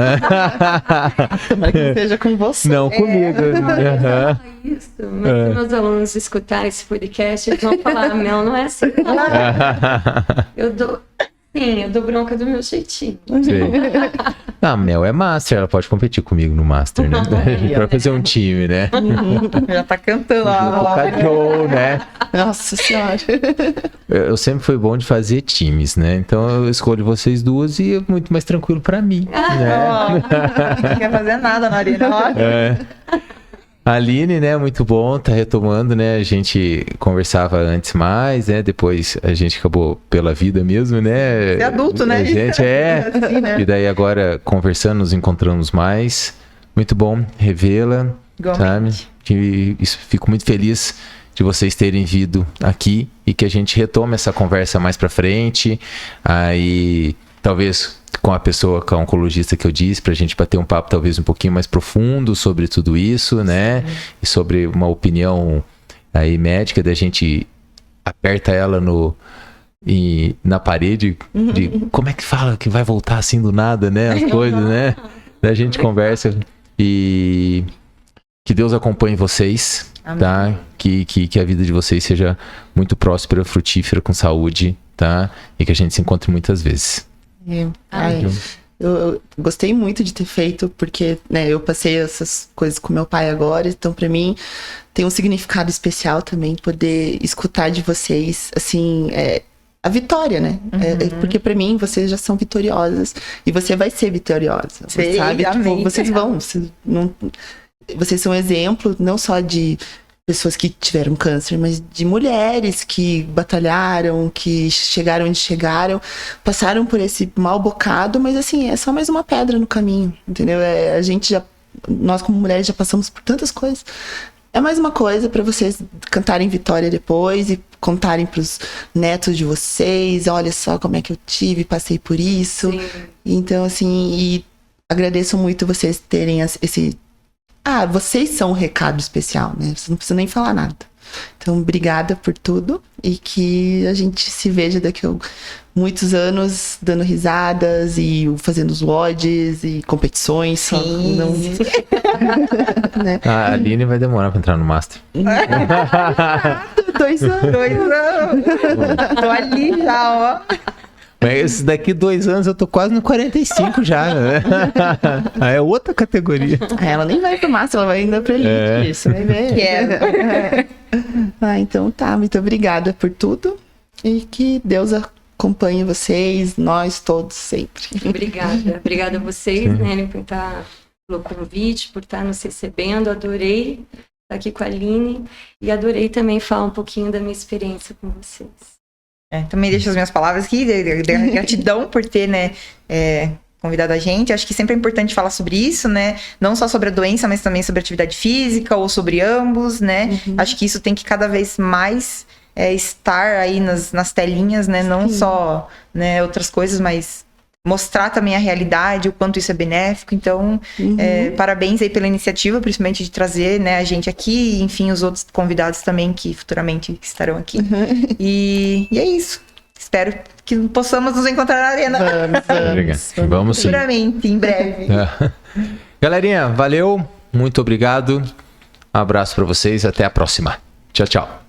Tomara que seja com você. Não, comigo. Isso, mas se meus alunos escutarem esse podcast, eles vão falar, Mel, não é assim. Eu dou bronca do meu jeitinho. A Mel é master, ela pode competir comigo no master, né? Pra fazer um time, né? Já tá cantando lá. Show, né? Nossa senhora. Eu sempre fui bom de fazer times, né? Então eu escolho vocês duas e é muito mais tranquilo pra mim. Né? Não quer fazer nada na arena. A Aline, né, muito bom, tá retomando, né, a gente conversava antes mais, né, depois a gente acabou pela vida mesmo, né. Você é adulto, né? A gente assim, né? E daí agora conversando, nos encontramos mais, muito bom revê-la, sabe, que fico muito feliz de vocês terem vindo aqui e que a gente retome essa conversa mais pra frente, aí talvez com a pessoa, com a oncologista que eu disse, pra gente bater um papo talvez um pouquinho mais profundo sobre tudo isso, né? E sobre uma opinião aí médica, da gente aperta ela na parede, de como é que fala que vai voltar assim do nada, né? As coisas, né? Da gente conversa e que Deus acompanhe vocês, tá? Que a vida de vocês seja muito próspera, frutífera, com saúde, tá? E que a gente se encontre muitas vezes. Eu gostei muito de ter feito, porque, né, eu passei essas coisas com meu pai agora, então pra mim tem um significado especial também poder escutar de vocês, assim, a vitória, né? Porque pra mim vocês já são vitoriosas e você vai ser vitoriosa, Sei, sabe? amém. Tipo, vocês são um exemplo não só de pessoas que tiveram câncer, mas de mulheres que batalharam, que chegaram onde chegaram, passaram por esse mau bocado, mas assim, é só mais uma pedra no caminho, entendeu? Nós como mulheres já passamos por tantas coisas, é mais uma coisa para vocês cantarem Vitória depois e contarem pros netos de vocês, olha só como é que eu passei por isso. Sim. Então, assim, e agradeço muito vocês terem esse... vocês são um recado especial, né? Vocês não precisam nem falar nada. Então, obrigada por tudo e que a gente se veja daqui a muitos anos dando risadas e fazendo os WODs e competições. Sim. Não... né? A Aline vai demorar pra entrar no Master. 2 anos. 2 anos. Tô ali já, ó. Mas daqui 2 anos eu tô quase no 45 já, né? Aí é outra categoria. Ela nem vai pro Master, ela vai ainda pra Elite. Isso, vai ver. Quero. Então tá, muito obrigada por tudo e que Deus acompanhe vocês, nós todos sempre. Obrigada a vocês, né, pelo convite, por estar nos recebendo. Adorei estar aqui com a Aline e adorei também falar um pouquinho da minha experiência com vocês. Também deixo as minhas palavras aqui, de gratidão por ter, né, convidado a gente. Acho que sempre é importante falar sobre isso, né? Não só sobre a doença, mas também sobre a atividade física ou sobre ambos, né? Acho que isso tem que cada vez mais estar aí nas telinhas, né? Não só, né, outras coisas, mas mostrar também a realidade, o quanto isso é benéfico. Então, parabéns aí pela iniciativa, principalmente de trazer, né, a gente aqui, e, enfim, os outros convidados também que futuramente estarão aqui. E é isso. Espero que possamos nos encontrar na arena. Vamos sim. Seguramente, em breve. Galerinha, valeu. Muito obrigado. Um abraço pra vocês. Até a próxima. Tchau, tchau.